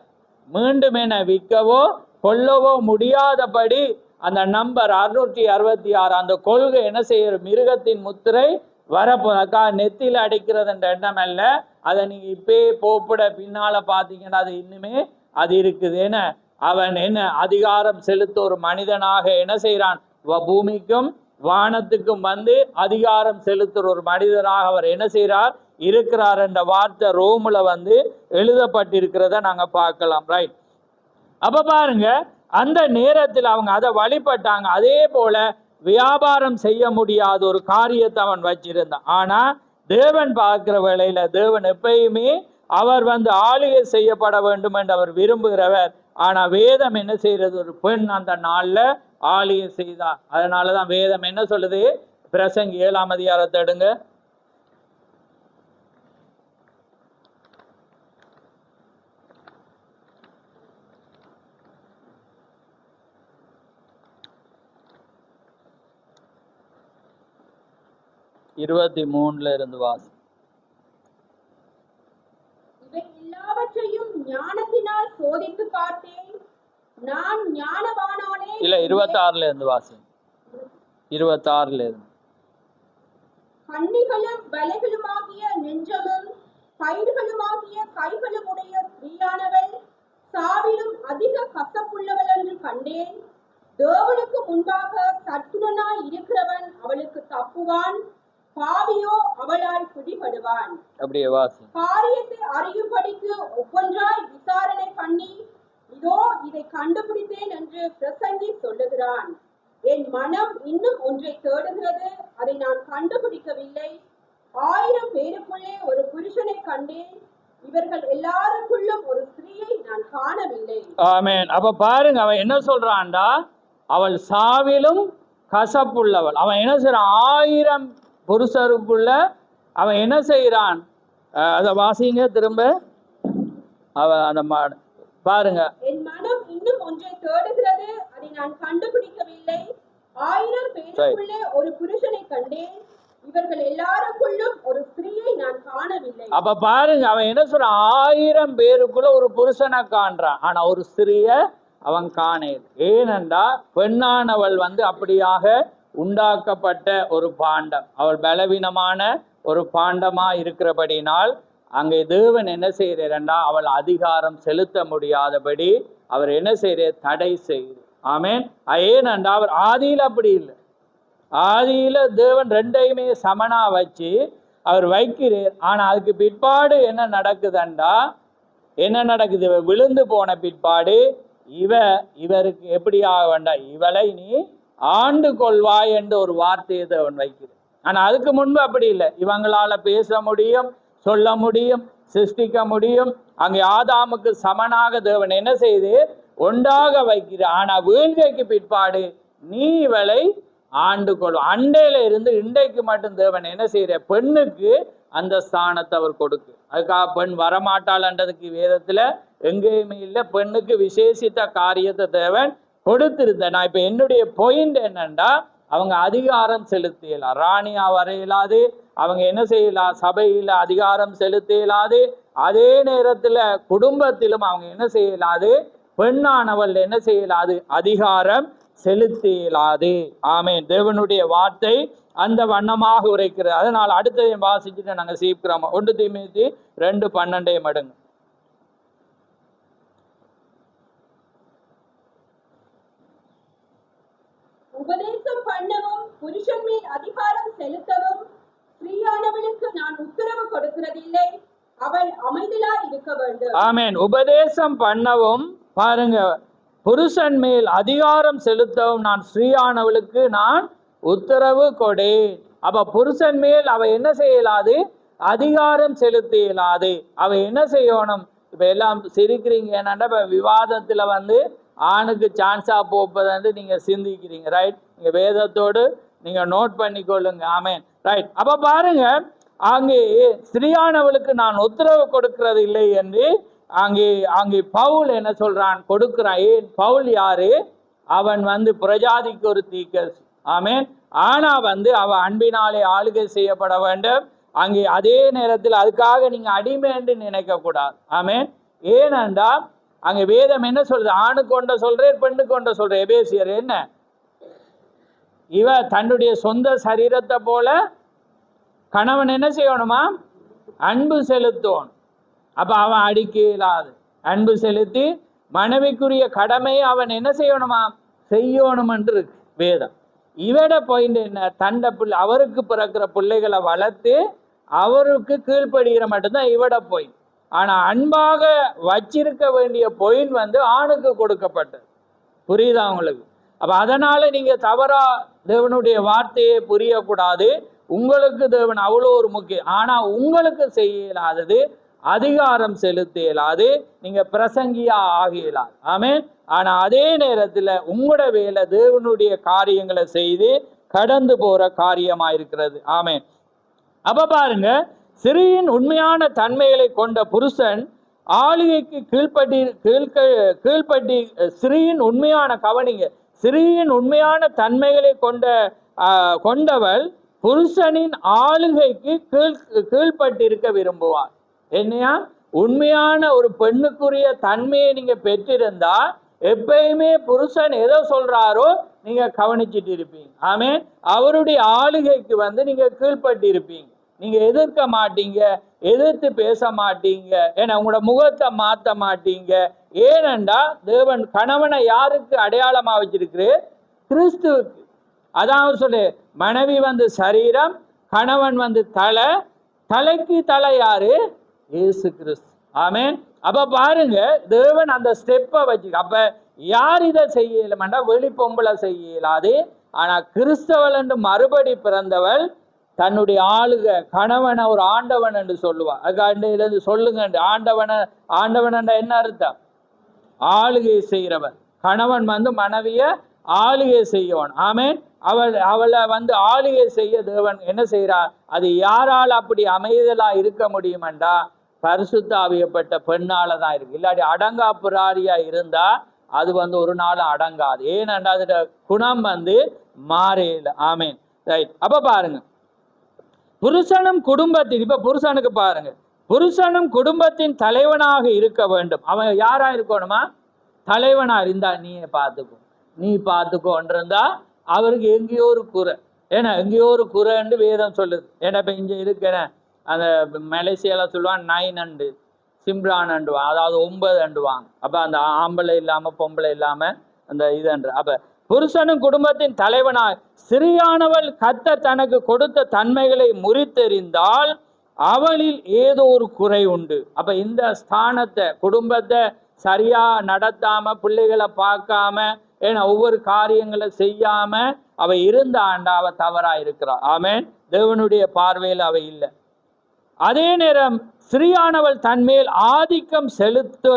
மீண்டும் என விற்கவோ கொல்லவோ முடியாதபடி அந்த நம்பர் 666 அந்த கொள்கை என்ன செய்யற, மிருகத்தின் முத்திரை வரப்போக்கா நெத்தியில் அடிக்கிறது என்ற எண்ணம் அல்ல. அதை நீங்க இப்பே போப்பிட பின்னால பாத்தீங்கன்னா அது இன்னுமே அது இருக்குது. என்ன அவன் என்ன அதிகாரம் செலுத்த ஒரு மனிதனாக என்ன செய்யறான், பூமிக்கும் வானத்துக்கும் வந்து அதிகாரம் செலுத்துற ஒரு மனிதராக அவர் என்ன செய்யறார், இருக்கிறார் என்ற வார்த்தை ரோமுல வந்து எழுதப்பட்டிருக்கிறத நாங்க பார்க்கலாம். ரைட், அப்ப பாருங்க அந்த நேரத்தில் அவங்க அதை வழிபட்டாங்க. அதே போல வியாபாரம் செய்ய முடியாத ஒரு காரியத்தை அவன் வச்சிருந்தான். ஆனா தேவன் பார்க்கிற வேளையில தேவன் எப்பயுமே அவர் வந்து ஆளுகை செய்யப்பட வேண்டும் என்று அவர் விரும்புகிறவர். ஆனா வேதம் என்ன செய்யறது, ஒரு பெண் அந்த நாள்ல ஆளுகை செய்தார். அதனாலதான் வேதம் என்ன சொல்லுது, பிரசங்கி 7ஆம் அதிகாரத்தை எடுங்க. இருந்து வாசி. இவை எல்லாவற்றையும் ஞானத்தினால் சோதித்து பார்த்தேன், நான் ஞானவானானேன். இல்ல 26 இருந்து வாசி. 26 இருந்து. கண்ணிகளும் வலைகளுமாகிய நெஞ்சமும் பயிர்களுமாகிய கைகளும் உடைய ஸ்திரீயானவள் சாவிலும் அதிக கசப்புள்ளவள் என்று கண்டேன். தேவனுக்கு முன்பாக சத்துணனாய் இருக்கிறவன் அவளுக்கு தப்புவான், பாவியோ அவளால் பிடிபடுவான். அப்படியே வாசி. காரியத்தை அறியும்படிக்கு ஒவ்வொன்றாய் விசாரணை பண்ணி இதோ இதை கண்டுபிடித்தேன் என்று பிரசங்கி சொல்லுகிறான். என் மனம் இன்னும் ஒன்றை தேடுகிறது, அதை நான் கண்டுபிடிக்கவில்லை. 1000 பேருக்குள்ளே ஒரு புருஷனை கண்டேன், இவர்கள் எல்லாருக்குள்ளும் ஒரு ஸ்திரீயை நான் காணவில்லை. ஆமென். அப்ப பாருங்க அவன் என்ன சொல்றான்டா, அவள் சாவிலும் கசப்புள்ளவள். அவன் என்ன செய்யறான், 1000 புருஷருக்குள்ள அவன் என்ன செய்யறான், அதை வாசிங்க திரும்ப. அவன் அந்த பாருங்க, என் மனம் இன்னும் ஒன்றை தேடுகிறது, அதை நான் கண்டுபிடிக்கவில்லை. 1000 பேருக்குள்ளே ஒரு புருஷனை கண்டேன், இவர்கள் எல்லாருக்குள்ளும் ஒரு ஸ்திரீயை நான் காணவில்லை. அப்ப பாருங்க அவன் என்ன சொல்றான், 1000 பேருக்குள்ள ஒரு புருஷனை காண்றான், ஆனா ஒரு ஸ்திரீய அவன் காணேன். ஏனென்றா பெண்ணானவள் வந்து அப்படியாக உண்டாக்கப்பட்ட ஒரு பாண்டம், அவள் பலவீனமான ஒரு பாண்டமா இருக்கிறபடினால் அங்கே தேவன் என்ன செய்யறா, அவள் அதிகாரம் செலுத்த முடியாதபடி அவர் என்ன செய்யற, தடை செய்யுது. ஆமென். ஏனென்றா அவர் ஆதியில அப்படி இல்லை. ஆதியில தேவன் ரெண்டையுமே சமனா வச்சு அவர் வைக்கிறார். ஆனா அதுக்கு பிற்பாடு என்ன நடக்குதுண்டா, என்ன நடக்குது, விழுந்து போன பிற்பாடு இவருக்கு எப்படி ஆக வேண்டாம், இவளை நீ ஆண்டு கொள்வாய் என்று ஒரு வார்த்தையை தேவன் வைக்கிறார். ஆனா அதுக்கு முன்பு அப்படி இல்லை. இவங்களால பேச முடியும், சொல்ல முடியும், சிருஷ்டிக்க முடியும். அங்கே ஆதாமுக்கு சமனாக தேவன் என்ன செய்து ஒன்றாக வைக்கிறார். ஆனா வீழ்கைக்கு பிற்பாடு நீ இவளை ஆண்டு கொள்ளும். அண்டையில இருந்து இன்றைக்கு மட்டும் தேவன் என்ன செய்யற, பெண்ணுக்கு அந்த ஸ்தானத்தை அவர் கொடுக்கு. அதுக்காக பெண் வரமாட்டாள்ன்றதுக்கு வேதத்துல எங்கேயுமே இல்லை. பெண்ணுக்கு விசேஷித்த காரியத்தை தேவன் கொடுத்திருந்த. நான் இப்ப என்னுடைய பாயிண்ட் என்னன்னா, அவங்க அதிகாரம் செலுத்தலாம், ராணியா வரையலாது, அவங்க என்ன செய்யலாம், சபையில அதிகாரம் செலுத்தலாது, அதே நேரத்துல குடும்பத்திலும் அவங்க என்ன செய்யலாது, பெண்ணானவள் என்ன செய்யலாது, அதிகாரம் செலுத்தலாது. ஆமென். தேவனுடைய வார்த்தை அந்த வண்ணமாக உரைக்கிறது. அதனால் அடுத்ததையும் வாசிச்சுட்டு நாங்க சீக்கிரம் 1 தீமோத்தேயு 2:12 மடங்கு. உபதேசம் பண்ணவும் புருஷன் மேல் அதிகாரம் செலுத்தவும் ஸ்திரீயானவளுக்கு நான் உத்தரவு கொடுக்கிறதில்லை, அவள் அமைதலாய் இருக்க வேண்டும். ஆமென். உபதேசம் பண்ணவும் பாருங்க, புருஷன் மேல் அதிகாரம் செலுத்தவும் நான் ஸ்திரீயானவளுக்கு நான் உத்தரவு கொடேன். அப்ப புருஷன் மேல் அவ என்ன செய்யலாது, அதிகாரம் செலுத்த இயலாது. அவ என்ன செய்யணும்? இப்ப எல்லாம் சிரிக்கிறீங்க, என்னன்னா இப்ப விவாதத்துல ஆணுக்கு சான்ஸா போப்பது நீங்க சிந்திக்கிறீங்க, ரைட்? நீங்க வேதத்தோடு நீங்க நோட் பண்ணிக்கொள்ளுங்க. ஆமென், ரைட். அப்ப பாருங்க, அங்கே ஸ்திரீயானவளுக்கு நான் உத்தரவு கொடுக்கிறது இல்லை என்று அங்கே பவுல் என்ன சொல்றான், கொடுக்கிறான். ஏன்? பவுல் யாரு? அவன் பிரஜாதிக்கு ஒரு தீர்க்கதரிசி. ஆமென். ஆனா அவ அன்பினாலே ஆளுகை செய்யப்பட வேண்டும். அங்கே அதே நேரத்தில் அதுக்காக நீங்க அடிமை என்று நினைக்க கூடாது. ஆமென். ஏனென்றா அங்கே வேதம் என்ன சொல்றது, ஆணு கொண்ட சொல்றேன், பெண்ணு கொண்ட சொல்றேன். எபேசியர் என்ன, இவ தன்னுடைய சொந்த சரீரத்தை போல கணவன் என்ன செய்யணுமா, அன்பு செலுத்துவான். அப்ப அவன் அடிக்க இயலாது. அன்பு செலுத்தி மனைவிக்குரிய கடமையை அவன் என்ன செய்யணுமா, செய்யணும் என்று இருக்கு வேதம். இவட பாயிண்ட் என்ன, தண்டை பிள்ளை அவருக்கு பிறக்கிற பிள்ளைகளை வளர்த்து அவருக்கு கீழ்ப்படுகிற மட்டும்தான் இவட பாயிண்ட். ஆனா அன்பாக வச்சிருக்க வேண்டிய பாயிண்ட் ஆணுக்கு கொடுக்கப்பட்டது. புரியுதா உங்களுக்கு? அப்ப அதனால நீங்க தவறா தேவனுடைய வார்த்தையை புரியக்கூடாது. உங்களுக்கு தேவன் அவ்வளோ ஒரு முக்கியம். ஆனா உங்களுக்கு செய்ய இயலாதது, அதிகாரம் செலுத்த இயலாது, நீங்க பிரசங்கியா ஆக இயலாது. ஆமென். ஆனா அதே நேரத்துல உங்களோட வேலை தேவனுடைய காரியங்களை செய்து கடந்து போற காரியமா இருக்கிறது. ஆமென். அப்ப பாருங்க, ஸ்திரீயின் உண்மையான தன்மைகளை கொண்ட புருஷன் ஆளுகைக்கு கீழ்ப்பட்டி ஸ்திரீயின் உண்மையான கவனிங்க, ஸ்திரீயின் உண்மையான தன்மைகளை கொண்டவள் புருஷனின் ஆளுகைக்கு கீழ்ப்பட்டிருக்க விரும்புவார். என்னையா, உண்மையான ஒரு பெண்ணுக்குரிய தன்மையை நீங்க பெற்றிருந்தா எப்பயுமே புருஷன் எதை சொல்றாரோ நீங்க கவனிச்சுட்டு இருப்பீங்க. ஆமென். அவருடைய ஆளுகைக்கு நீங்க கீழ்ப்பட்டு இருப்பீங்க. நீங்க எதிர்க்க மாட்டீங்க, எதிர்த்து பேச மாட்டீங்க, ஏன்னா உங்களோட முகத்தை மாற்ற மாட்டீங்க. ஏனென்றா தேவன் கணவனை யாருக்கு அடையாளமா வச்சிருக்கிறார்? கிறிஸ்துவுக்கு. அதான் சொல்லு, மனைவி சரீரம், கணவன் தலை, தலைக்கு தலை யாரு? இயேசு கிறிஸ்து. ஆமென். அப்ப பாருங்க, தேவன் அந்த ஸ்டெப்பை வச்சு, அப்ப யார் இதை செய்யலமாண்டா, வெளி பொம்பளை செய்யலாது. ஆனா கிறிஸ்தவள் என்று மறுபடி பிறந்தவள் தன்னுடைய ஆளுக கணவனை ஒரு ஆண்டவன் என்று சொல்லுவாள். அதுக்கு சொல்லுங்க, ஆண்டவன் என்ன அர்த்தம்? ஆளுகை செய்கிறவன். கணவன் மனைவிய ஆளுகை செய்யவன். ஆமென். அவளை ஆளுகை செய்ய தேவன் என்ன செய்கிறார்? அது யாரால் அப்படி அமைதலா இருக்க முடியுமெண்டா, பரிசுத்த ஆவியப்பட்ட பெண்ணால தான் இருக்கு. இல்லாட்டி அடங்கா புராரியா இருந்தா அது ஒரு நாள் அடங்காது. ஏனென்றா அதோட குணம் மாறையில. ஆமென், ரைட். அப்ப பாருங்க, புருஷனும் குடும்பத்தின், இப்ப புருஷனுக்கு பாருங்க, புருஷனும் குடும்பத்தின் தலைவனாக இருக்க வேண்டும். அவன் யாரா இருக்கணுமா? தலைவனா இருந்தா நீ பார்த்துக்கோன்றிருந்தா அவருக்கு எங்கேயோ ஒரு குறை. ஏன்னா எங்கேயோ ஒரு குறைன்னு வேதம் சொல்லுது. ஏன்னா இப்ப இங்க இருக்கேன அந்த மலேசியால சொல்லுவான் 9 அண்டு சிம்ரான் அண்டுவான், அதாவது 9 அண்டுவாங்க. அப்ப அந்த ஆம்பளை இல்லாம பொம்பளை இல்லாம அந்த இதன்று. அப்ப புருஷனும் குடும்பத்தின் தலைவனாய், ஸ்திரீயானவள் கர்த்தர் தனக்கு கொடுத்த தன்மைகளை முறித்தெறிந்தால் அவளில் ஏதோ ஒரு குறை உண்டு. அப்ப இந்த ஸ்தானத்தை, குடும்பத்தை சரியா நடத்தாம, பிள்ளைகளை பார்க்காம, ஏன்னா ஒவ்வொரு காரியங்களை செய்யாம அவ இருந்தாண்டா அவ தவறா இருக்கிறாள். ஆமென். தேவனுடைய பார்வையில் அவ இல்லை. அதே நேரம் ஸ்திரீயானவள் தன்மேல் ஆதிக்கம் செலுத்த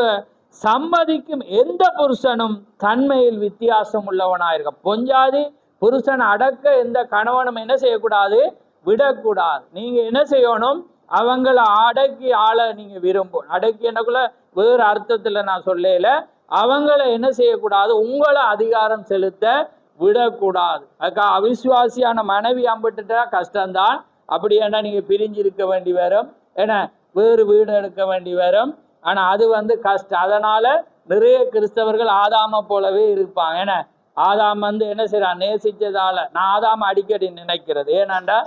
சம்மதிக்கும் எந்த புருஷனும் தன்மையில் வித்தியாசம் உள்ளவனாயிருக்க. பொஞ்சாதி புருஷன் அடக்க எந்த கணவனும் என்ன செய்யக்கூடாது? விடக்கூடாது. நீங்க என்ன செய்யணும்? அவங்கள அடக்கி ஆள நீங்க விரும்பும். அடக்கி என்னக்குள்ள வேறு அர்த்தத்துல நான் சொல்லல, அவங்கள என்ன செய்யக்கூடாது, உங்களை அதிகாரம் செலுத்த விடக்கூடாது. அதுக்காக அவிசுவாசியான மனைவி அம்பிட்டுட்டா கஷ்டம்தான். அப்படி ஏன்னா நீங்க பிரிஞ்சு இருக்க வேண்டி வரும், ஏன்னா வேறு வீடு எடுக்க வேண்டி வரும். ஆனா அது கஷ்டம். அதனால நிறைய கிறிஸ்தவர்கள் ஆதாம போலவே இருப்பாங்க. ஏன்னா ஆதாம் என்ன செய்யறான், நேசிச்சதால. நான் ஆதாம அடிக்கடி நினைக்கிறது, ஏனாண்டா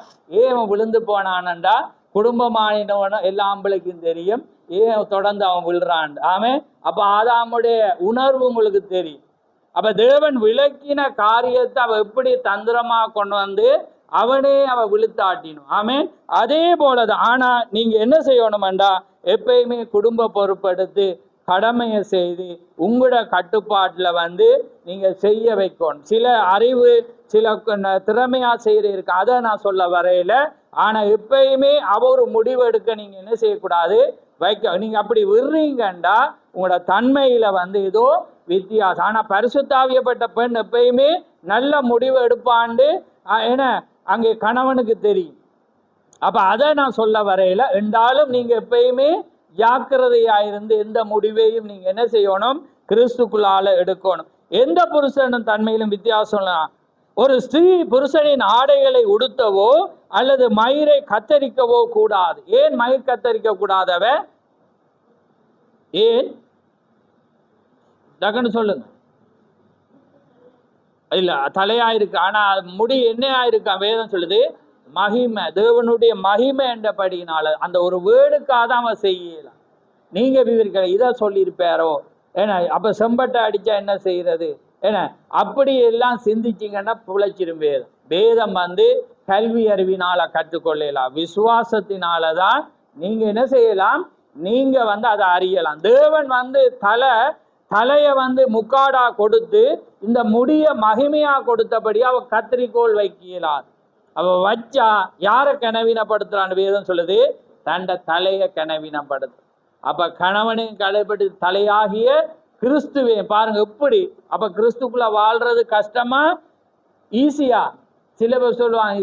ஏன் விழுந்து போனான்டா, குடும்பமானவன எல்லா ஆம்பளைக்கும் தெரியும் ஏன் தொடர்ந்து அவன் விழுறான். ஆமே, அப்ப ஆதாமுடைய உணர்வு உங்களுக்கு தெரியும். அப்ப தேவன் விளக்கின காரியத்தை அவ எப்படி தந்திரமா கொண்டு அவனே அவ விழுத்தாட்டினும். ஆமே, அதே போலதான். ஆனா நீங்க என்ன செய்யணும்டா, எப்பயுமே குடும்ப பொறுப்பெடுத்து கடமையை செய்து உங்களோட கட்டுப்பாட்டுல நீங்க செய்ய வைக்கணும். சில அறிவு சில திறமையா செய்யறீங்க, அதை நான் சொல்ல வரையில. ஆனா எப்பயுமே ஒரு முடிவு எடுக்க நீங்க என்ன செய்யக்கூடாது, வைக்க. நீங்க அப்படி விடுறீங்கண்டா உங்களோட தன்மையில ஏதோ வித்தியாசம். ஆனா பரிசுத்தாவியப்பட்ட பெண் எப்பயுமே நல்ல முடிவு எடுப்பாண்டு ஏன்னா அங்கே கணவனுக்கு தெரியும். அப்ப அதை நான் சொல்ல வரையில. என்றாலும் நீங்க எப்பயுமே ஜாக்கிரதையாயிருந்து எந்த முடிவையும் நீங்க என்ன செய்யணும், கிறிஸ்துக்குள்ளால எடுக்கணும். எந்த புருஷனும் தன்மையிலும் வித்தியாசம். ஒரு ஸ்திரீ புருஷனின் ஆடைகளை உடுத்தவோ அல்லது மயிரை கத்தரிக்கவோ கூடாது. ஏன் மயிர் கத்தரிக்க கூடாதவ? ஏன் டக்குன்னு சொல்லுங்க. இல்ல, தலையா இருக்கு, ஆனா முடி என்னையா இருக்கா? வேதம் சொல்லுது மகிமை, தேவனுடைய மகிமை என்றபடினால. அந்த ஒரு வேர்டுக்காக தான் அவன் செய்யலாம். நீங்க விவரிக்க இதை சொல்லியிருப்பாரோ, ஏன்னா அப்ப செம்பட்டை அடிச்சா என்ன செய்யறது, ஏன்னா அப்படி எல்லாம் சிந்திச்சிங்கன்னா பிழைச்சிரும். வேதம் வேதம் கல்வி அறிவினால கற்றுக்கொள்ளலாம், விசுவாசத்தினாலதான் நீங்க என்ன செய்யலாம், நீங்க அதை அறியலாம். தேவன் தலைய முக்காடா கொடுத்து இந்த முடிய மகிமையா கொடுத்தபடி அவ கத்திரிக்கோள் வைக்கலாது. அவ வச்சா யாரை கனவீனப்படுத்துறான்னு வேதம் சொல்லுது, தண்ட தலைய கனவீனப்படுத்து. அப்ப கணவனையும் கலைப்பட்டு தலையாகிய கிறிஸ்துவே பாருங்க எப்படி. அப்ப கிறிஸ்துக்குள்ள வாழ்றது கஷ்டமா ஈஸியா? சில பேர் சொல்லுவாங்க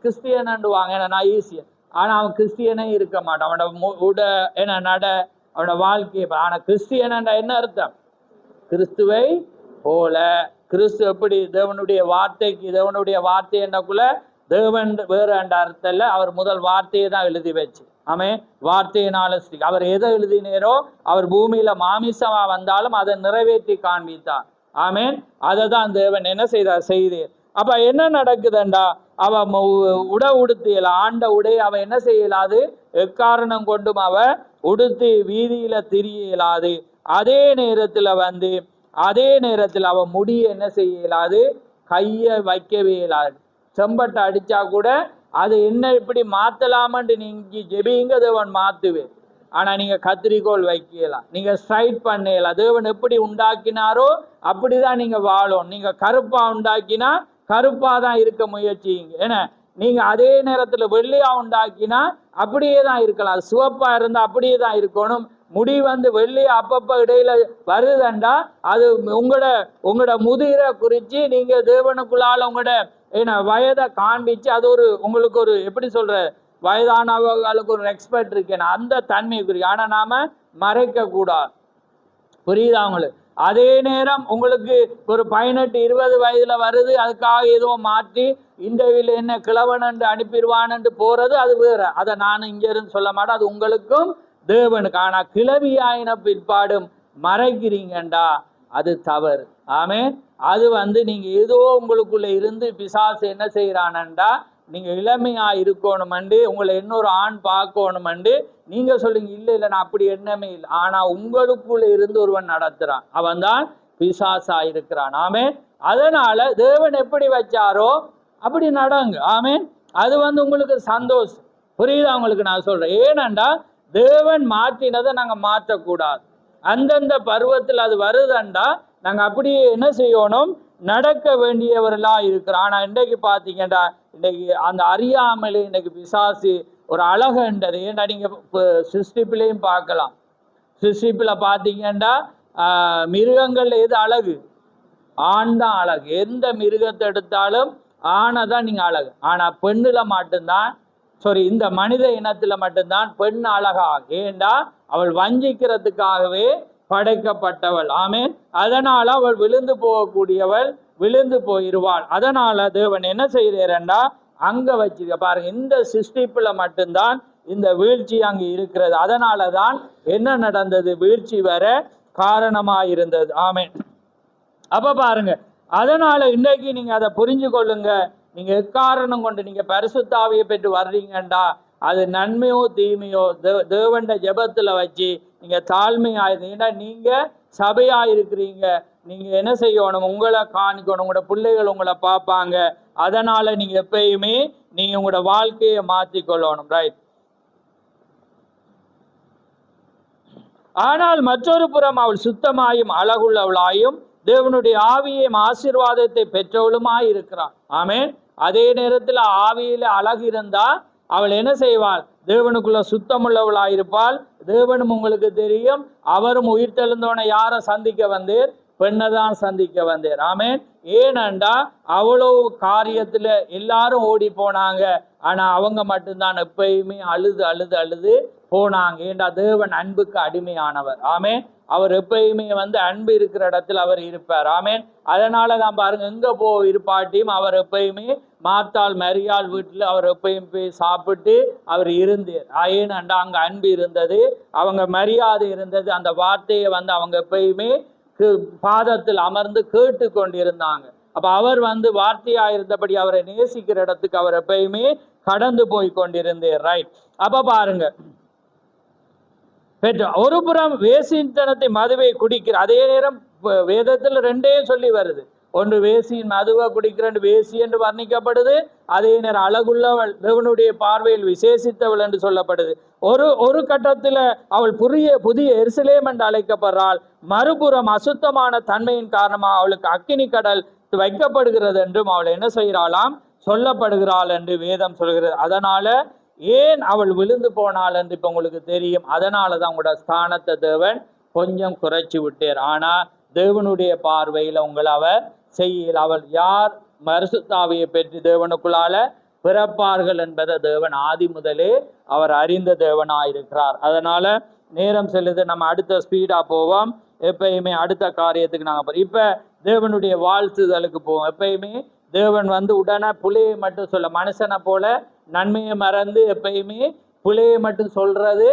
கிறிஸ்டியன்வாங்க, ஏன்னா நான் ஈஸியா. ஆனா அவன் கிறிஸ்டியனே இருக்க மாட்டான். அவனோட என்ன நட, அவனோட வாழ்க்கையை. ஆனா கிறிஸ்டியன் என்ன அர்த்தம்? கிறிஸ்துவை போல. கிறிஸ்து எப்படி தேவனுடைய வார்த்தைக்கு, தேவனுடைய வார்த்தை என்னக்குள்ள தேவன் வேறு என்ற அர்த்தம் இல்லை. அவர் முதல் வார்த்தையை தான் எழுதி வச்சு, ஆமே, வார்த்தையினால அவர் எதை எழுதினேரோ, அவர் பூமியில மாமிசமா வந்தாலும் அதை நிறைவேற்றி காண்பித்தார். ஆமேன். அதை தான் தேவன் என்ன செய்தார், செய்தீர். அப்ப என்ன நடக்குதுண்டா, அவ உடுத்தியல ஆண்ட உடை அவ என்ன செய்யலாது, எக்காரணம் கொண்டும் அவ உடுத்தி வீதியில திரியலாது. அதே நேரத்துல அவ முடிய என்ன செய்யலாது, கைய வைக்கவே இயலாது. செம்பட்டை அடிச்சா கூட அது என்ன இப்படி மாத்தலாமன்ட்டு நீங்க ஜெபிங்க, தேவன் மாத்துவே. ஆனா நீங்க கத்திரிக்கோள் வைக்கலாம், நீங்க ஸ்ட்ரைட் பண்ணலாம். தேவன் எப்படி உண்டாக்கினாரோ அப்படிதான் நீங்க வாழும். நீங்க கருப்பா உண்டாக்கினா கருப்பா தான் இருக்க முயற்சிங்க. ஏன்னா நீங்க அதே நேரத்துல வெள்ளையா உண்டாக்கினா அப்படியே தான் இருக்கலாம். சிவப்பா இருந்தா அப்படியே தான் இருக்கணும். முடி வெள்ளையா அப்பப்ப இடையில வருதுண்டா, அது உங்களோட முதிரை குறிச்சு நீங்க தேவனுக்குள்ளால உங்களோட வயதை காண்பிச்சு, அது உங்களுக்கு ஒரு எப்படி சொல்ற, வயதானவர்களுக்கு ஒரு ரெஸ்பெக்ட் இருக்கேன், அந்த தன்மை குறி. ஆனா நாம மறைக்க கூடாது. புரியுதா உங்களுக்கு? அதே நேரம் உங்களுக்கு ஒரு 18-20 வயதுல வருது, அதுக்காக ஏதோ மாற்றி இன்டர்வியூல என்ன கிழவன் அனுப்பிடுவான்னு போறது, அது வேற. அதை நான் இங்க இருந்து சொல்ல மாட்டேன், அது உங்களுக்கும் தேவனுக்கு. ஆனா கிளவியாயின பிற்பாடும் மறைக்கிறீங்கண்டா, அது தவறு. ஆமே, அது நீங்க ஏதோ உங்களுக்குள்ள இருந்து பிசாசு என்ன செய்யறானண்டா, நீங்க இளமையா இருக்கணுமண்டு, உங்களை இன்னொரு ஆண் பார்க்கணுமண்டு நீங்க சொல்லுங்க. இல்ல நான் அப்படி எண்ணமே இல்லை. ஆனா உங்களுக்குள்ள இருந்து ஒருவன் நடத்துறான், அவன் தான் பிசாசா இருக்கிறான். ஆமே, அதனால தேவன் எப்படி வச்சாரோ அப்படி நடங்க. ஆமே, அது உங்களுக்கு சந்தோஷம். புரியுதா உங்களுக்கு? நான் சொல்றேன், ஏனண்டா தேவன் மாற்றினதை நாங்க மாற்றக்கூடாது. அந்தந்த பருவத்தில் அது வருதுண்டா நாங்க அப்படியே என்ன செய்யணும், நடக்க வேண்டியவர்களா இருக்கிறோம். ஆனா இன்றைக்கு பாத்தீங்கன்னா, இன்னைக்கு அந்த அறியாமலே இன்னைக்கு பிசாசு ஒரு அழகுன்றது. ஏன்டா நீங்க சிருஷ்டிப்பிலையும் பார்க்கலாம். சிருஷ்டிப்பில் பார்த்தீங்கன்னா மிருகங்கள்ல எது அழகு? ஆண் தான் அழகு. எந்த மிருகத்தை எடுத்தாலும் ஆணை தான் நீங்க அழகு. ஆனா பெண்ணுல மட்டும்தான் இந்த மனித இனத்துல மட்டும்தான் பெண் அழகா. ஏண்டா அவள் வஞ்சிக்கிறதுக்காகவே படைக்கப்பட்டவள். ஆமென். அதனால அவள் விழுந்து போகக்கூடியவள், விழுந்து போயிருவாள். அதனால தேவன் என்ன செய்யறா அங்க வச்சுக்க பாருங்க, இந்த சிருஷ்டிப்புல மட்டும்தான் இந்த வீழ்ச்சி அங்கு இருக்கிறது. அதனாலதான் என்ன நடந்தது, வீழ்ச்சி வர காரணமாயிருந்தது. ஆமென். அப்ப பாருங்க, அதனால இன்றைக்கு நீங்க அதை புரிஞ்சு கொள்ளுங்க. நீங்க எக்காரணம் கொண்டு நீங்க பரிசுத்த ஆவியை பெற்று வர்றீங்கண்டா, அது நன்மையோ தீமையோ தேவண்ட ஜெபத்துல வச்சு நீங்க தாழ்மையாயிருந்தீங்கன்னா, நீங்க சபையா இருக்கிறீங்க, நீங்க என்ன செய்யணும், உங்களை காணிக்கணும், உங்களோட பிள்ளைகள் உங்களை பார்ப்பாங்க. அதனால நீங்க எப்பயுமே நீங்க உங்களோட வாழ்க்கையை மாற்றிக்கொள்ளணும். ரைட். ஆனால் மற்றொரு புறம் அவள் சுத்தமாயும் அழகுள்ளவளாயும் தேவனுடைய ஆவியையும் ஆசீர்வாதத்தை பெற்றவளுமாய் இருக்கிறாள். ஆமென். அதே நேரத்தில் ஆவியில அழகு இருந்தா அவள் என்ன செய்வாள், தேவனுக்குள்ள சுத்தமுள்ளவளாயிருப்பாள். தேவனும் உங்களுக்கு தெரியும், அவரும் உயிர் தெழுந்தோன யாரை சந்திக்க வந்தேர், பெண்ணை தான் சந்திக்க வந்தேர். ஆமென். ஏனண்டா அவ்வளவு காரியத்துல எல்லாரும் ஓடி போனாங்க, ஆனா அவங்க மட்டும்தான் எப்பயுமே அழுது அழுது அழுது போனாங்க. ஏண்டா தேவன் அன்புக்கு அடிமையானவர். ஆமென். அவர் எப்பயுமே அன்பு இருக்கிற இடத்துல அவர் இருப்பார். ஆமென். அதனாலதான் பாருங்க, எங்க இருப்பாட்டியும் அவர் எப்பயுமே மாத்தாள் மரியாள் வீட்டுல அவர் எப்பயும் போய் சாப்பிட்டு அவர் இருந்தார். ஏனண்டா அங்க அன்பு இருந்தது, அவங்க மரியாதை இருந்தது. அந்த வார்த்தையை அவங்க எப்பயுமே பாதத்தில் அமர்ந்து கேட்டு கொண்டிருந்தாங்க. அப்ப அவர் வார்த்தையா இருந்தபடி அவரை நேசிக்கிற இடத்துக்கு அவர் எப்பயுமே கடந்து போய் கொண்டிருந்தார். ரைட். அப்ப பாருங்க, ஒரு புறம் வேசித்தனத்தை மதுவை குடிக்கிற, அதே நேரம் வேதத்துல ரெண்டே சொல்லி வருது. ஒன்று வேசியின் மதுவை குடிக்கிற வேசி என்று வர்ணிக்கப்படுது, அதே நேரம் அழகுள்ளவள் தேவனுடைய பார்வையில் விசேஷித்தவள் என்று சொல்லப்படுது. ஒரு கட்டத்துல அவள் புதிய எருசலேம் என்று அழைக்கப்படுறாள். மறுபுறம் அசுத்தமான தன்மையின் காரணமாக அவளுக்கு அக்கினி கடல் வைக்கப்படுகிறது என்றும் அவள் என்ன செய்கிறாளாம், சொல்லப்படுகிறாள் என்று வேதம் சொல்கிறது. அதனால ஏன் அவள் விழுந்து போனாள் என்று இப்ப உங்களுக்கு தெரியும். அதனாலதான் உங்களோட ஸ்தானத்தை தேவன் கொஞ்சம் குறைச்சி விட்டார். ஆனா தேவனுடைய பார்வையில் உங்களை அவர் செய்யல. அவள் யார் பரிசுத்தாவியை பெற்று தேவனுக்குள்ளால பிறப்பார்கள் என்பதை தேவன் ஆதி முதலே அவர் அறிந்த தேவனாயிருக்கிறார். அதனால நேரம் செல்லுது, நம்ம அடுத்த ஸ்பீடா போவோம். எப்பயுமே அடுத்த காரியத்துக்கு நாங்கள் இப்ப தேவனுடைய வாழ்த்துதலுக்கு போவோம். எப்பயுமே தேவன் உடனே புலையை மட்டும் சொல்ல, மனுஷனை போல நன்மையை மறந்து எப்பயுமே புலையை மட்டும் சொல்றது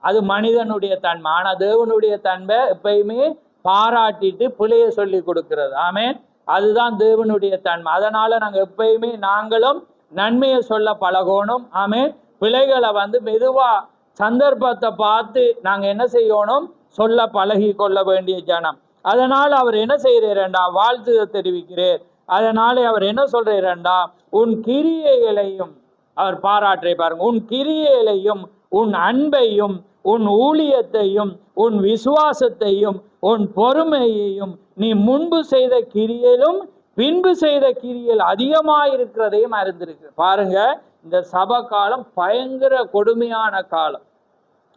அது மனிதனுடைய தன்மை. ஆனா தேவனுடைய தன்மை எப்பயுமே பாராட்டிட்டு புலையை சொல்லி கொடுக்கிறது. ஆமென். அதுதான் தேவனுடைய தன்மை. அதனால நாங்க எப்பயுமே நாங்களும் நன்மையை சொல்ல பழகணும். ஆமென். பிள்ளைகளை மெதுவா சந்தர்ப்பத்தை பார்த்து நாங்க என்ன செய்யணும், சொல்ல பழகி கொள்ள வேண்டிய ஜனம். அதனால அவர் என்ன செய்யறேன்டா, வாழ்த்து தெரிவிக்கிறேன். அதனால அவர் என்ன சொல்றேன்டா, உன் கிரியைகளையும் அவர் பாராட்டை பாருங்க, உன் கிரியைகளையும் உன் அன்பையும் உன் ஊழியத்தையும் உன் விசுவாசத்தையும் உன் பொறுமையையும் நீ முன்பு செய்த கிரியையிலும் பின்பு செய்த கிரியையில் அதிகமாயிருக்கிறதையும் அறிந்திருக்கு. பாருங்க, இந்த சபை காலம் பயங்கர கொடுமையான காலம்.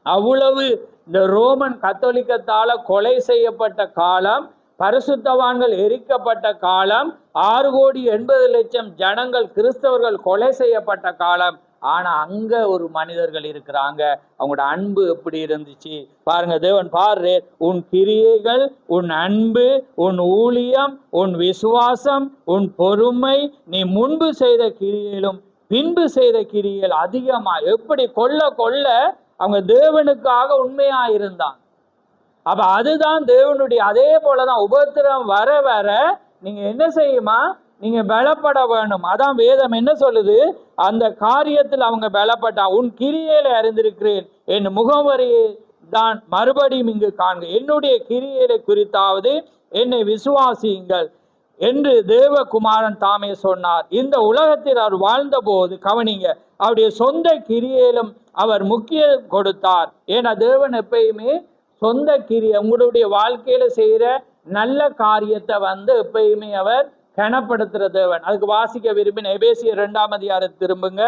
அவ்வளவு இந்த ரோமன் கத்தோலிக்கத்தால கொலை செய்யப்பட்ட காலம், பரிசுத்தவான்கள் எரிக்கப்பட்ட காலம், 6,80,00,000 ஜனங்கள் கிறிஸ்தவர்கள் கொலை செய்யப்பட்ட காலம். ஆனா அங்க ஒரு மனிதர்கள் இருக்கிறாங்க, அவங்களோட அன்பு எப்படி இருந்துச்சு பாருங்க. தேவன் பாரு, உன் கிரியைகள் உன் அன்பு உன் ஊழியம் உன் விசுவாசம் உன் பொறுமை நீ முன்பு செய்த கிரியையிலும் பின்பு செய்த கிரியைகள் அதிகமா. எப்படி கொல்ல கொல்ல அவங்க தேவனுக்காக உண்மையா இருந்தாங்க. அப்ப அதுதான் தேவனுடைய. அதே போலதான் உபத்திரம் வர வர நீங்க என்ன செய்யுமா, நீங்க பலப்பட வேணும். அதான் வேதம் என்ன சொல்லுது, அந்த காரியத்தில் அவங்க பலப்பட்டா. உன் கிரியையில அறிந்திருக்கிறேன், என் முகவரியை தான் மறுபடியும் இங்கு காண்க, என்னுடைய கிரியையை குறித்தாவது என்னை விசுவாசியுங்கள் என்று தேவகுமாரன் தாமே சொன்னார். இந்த உலகத்தில் அவர் வாழ்ந்த போது கவனிங்க, அவருடைய சொந்த கிரியையிலும் அவர் முக்கியம் கொடுத்தார். ஏன்னா தேவன் எப்பயுமே சொந்த கிரியை, உங்களுடைய வாழ்க்கையில செய்யற நல்ல காரியத்தை எப்பயுமே அவர் கனப்படுத்துற தேவன். அதுக்கு வாசிக்க விரும்பின எபேசியர் 2ஆம் அதிகாரம் திரும்புங்க.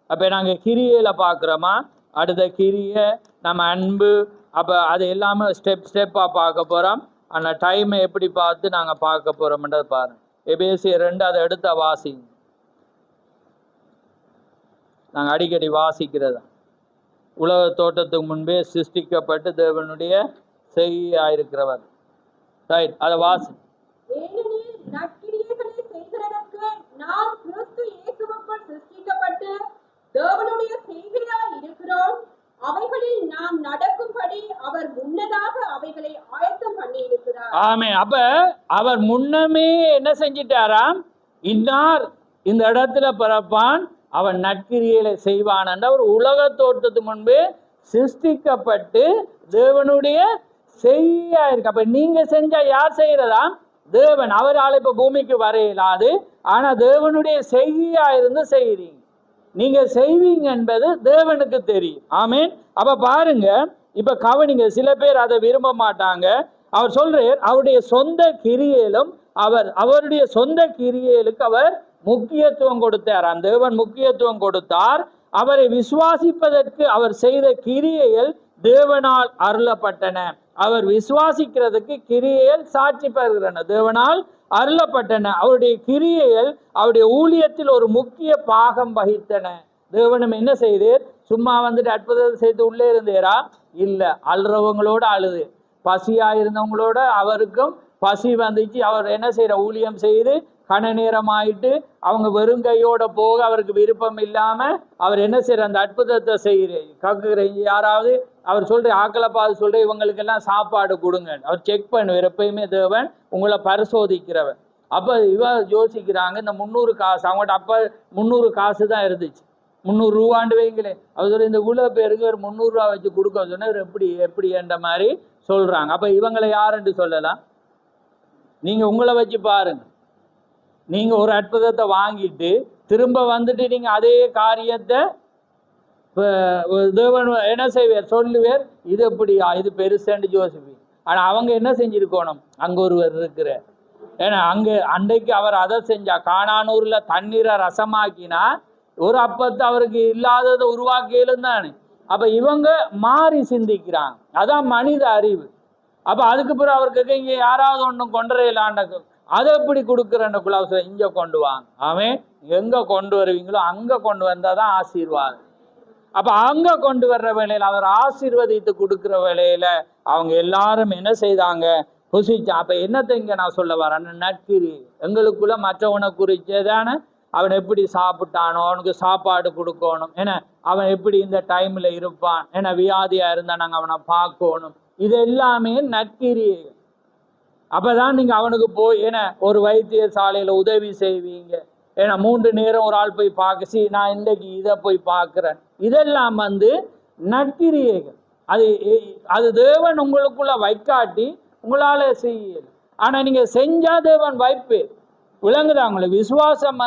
அப்ப நாங்க கிரியையில பாக்குறோமா, அடுத்த கிரியை நம்ம அன்பு, அப்ப அது எல்லாமே ஸ்டெப்பா பார்க்க போறோம். ஆனா டைமை எப்படி பார்த்து நாங்க பார்க்க போறோம்ன்றது பாருங்க. எபேசியர் 2 அதை எடுத்த வாசிங்க. நாங்கள் அடிக்கடி வாசிக்கிறதா. உலக தோட்டத்துக்கு முன்பே சிருஷ்டிக்கப்பட்டு தேவனுடைய செய்யாயிருக்கிறவர். ரைட், அதை வாசி. ஏனெனில் நற்கிரியைகளை செய்கிறதற்கு நாம் கிறிஸ்து இயேசுவுக்குள் சிருஷ்டிக்கப்பட்டு தேவனுடைய செய்கையாய் இருக்கிறோம். அவைகளில் நாம் நடக்கும்படி அவர் முன்னதாக அவைகளை ஆயத்தம் பண்ணி இருக்கிறார். ஆமே. அப்ப அவர் முன்னமே என்ன செஞ்சிட்டாராம்? இன்னார் இந்த இடத்துல பிறப்பான், அவன் நற்கிரியைகளை செய்வான் என்ற ஒரு உலக தோற்றத்துக்கு முன்பே சிருஷ்டிக்கப்பட்டு தேவனுடைய செய்யா இருக்கு. அப்ப நீங்க செஞ்சா யார் செய்யறதா? தேவன். அவரால் இப்ப பூமிக்கு வர இயலாது, ஆனா தேவனுடைய செய்யா இருந்து செய்யறீங்க. நீங்க செய்வீங்க என்பது தேவனுக்கு தெரியும். ஆமேன். அப்ப பாருங்க, இப்ப கவனிங்க, சில பேர் அதை விரும்ப மாட்டாங்க. அவர் சொல்றார், அவருடைய சொந்த கிரியையிலும் அவருடைய சொந்த கிரியைகளுக்கு அவர் முக்கியத்துவம் கொடுத்தார். அந்த தேவன் முக்கியத்துவம் கொடுத்தார். அவரை விசுவாசிப்பதற்கு அவர் செய்த கிரியைகள் தேவனால் அருளப்பட்டன. அவர் விசுவாசிக்கிறதுக்கு கிரியைகள் சாட்சி பெறுகிறன, தேவனால் அருளப்பட்டன. அவருடைய கிரியைகள் அவருடைய ஊழியத்தில் ஒரு முக்கிய பாகம் வகித்தன. தேவனும் என்ன செய்தேர்? சும்மா வந்துட்டு அற்புதத்தை செய்து உள்ளே இருந்தேரா? இல்லை, அழுறவங்களோட அழுது, பசியா இருந்தவங்களோட அவருக்கும் பசி வந்துச்சு. அவர் என்ன செய்யற? ஊழியம் செய்து கன நேரம் ஆயிட்டு அவங்க வெறுங்கையோட போக அவருக்கு விருப்பம் இல்லாம அவர் என்ன செய்யற? அந்த அற்புதத்தை செய்கிறேன் கக்குற. யாராவது அவர் சொல்ற ஆக்களை பார்த்து சொல்ற, இவங்களுக்கெல்லாம் சாப்பாடு கொடுங்க. அவர் செக் பண்ணுவார். எப்பயுமே தேவன் உங்களை பரிசோதிக்கிறவர். அப்ப யோசிக்கிறாங்க, இந்த 300 காசு அவங்கள்ட்ட அப்ப 300 காசு தான் இருந்துச்சு. 300 ரூபாண்டு வைங்களேன். அவர் சொல்ல, இந்த இவ்வளோ பேருக்கு ஒரு 300 ரூபா வச்சு கொடுக்க சொன்ன எப்படி என்ற மாதிரி சொல்றாங்க. அப்ப இவங்களை யாருன்னு சொல்லலாம்? நீங்க உங்களை வச்சு பாருங்க. நீங்க ஒரு அற்புதத்தை வாங்கிட்டு திரும்ப வந்துட்டு நீங்க அதே காரியத்தை தேவன் என்ன செய்வார்? சொல்லுவார், இது எப்படியா, இது பெருசுன்னு யோசிப்பீங்க. ஆனா அவங்க என்ன செஞ்சிருக்கணும்? அங்க ஒருவர் இருக்கிற. ஏன்னா அன்றைக்கு அவர் அதை செஞ்சா, கானானூர்ல தண்ணீரை ரசமாக்கினா ஒரு அப்பத்தை அவருக்கு இல்லாததை உருவாக்கியலும் தானே. அப்ப இவங்க மாறி சிந்திக்கிறாங்க. அதான் மனித அறிவு. அப்ப அதுக்கு பிறகு அவருக்கு இங்க யாராவது ஒன்றும் கொண்டுறையிலாண்ட அதை எப்படி கொடுக்குறேன்னுக்குள்ள அவசரம் இங்க கொண்டு வாங்க. அவன் எங்க கொண்டு வருவீங்களோ அங்க கொண்டு வந்தாதான் ஆசீர்வாதம். அப்ப அங்க கொண்டு வர்ற வேலையில அவர் ஆசீர்வதித்து கொடுக்குற வேலையில அவங்க எல்லாரும் என்ன செய்தாங்க? புசிச்சா. அப்ப என்னத்தை இங்க நான் சொல்ல வரேன்? நற்கிரி எங்களுக்குள்ள மற்றவனை குறிச்சதானே. அவன் எப்படி சாப்பிட்டானோ அவனுக்கு சாப்பாடு கொடுக்கணும். ஏன்னா அவன் எப்படி இந்த டைம்ல இருப்பான், ஏன்னா வியாதியா இருந்தா நாங்க அவனை பார்க்கணும். இது எல்லாமே நற்கிரியைகள். அப்பதான் நீங்க அவனுக்கு போய் ஏன்னா ஒரு வைத்தியசாலையில உதவி செய்வீங்க. ஏன்னா 3 நேரம் ஒரு ஆள் போய் பார்க்க, நான் இன்றைக்கு இதை போய் பார்க்கிறேன். இதெல்லாம் நற்கிரியைகள். அது தேவன் உங்களுக்குள்ள வைக்காட்டி உங்களால செய்யல. ஆனா நீங்க செஞ்சா தேவன் வைப்பேன். விளங்குதா உங்களுக்கு? விசுவாசம்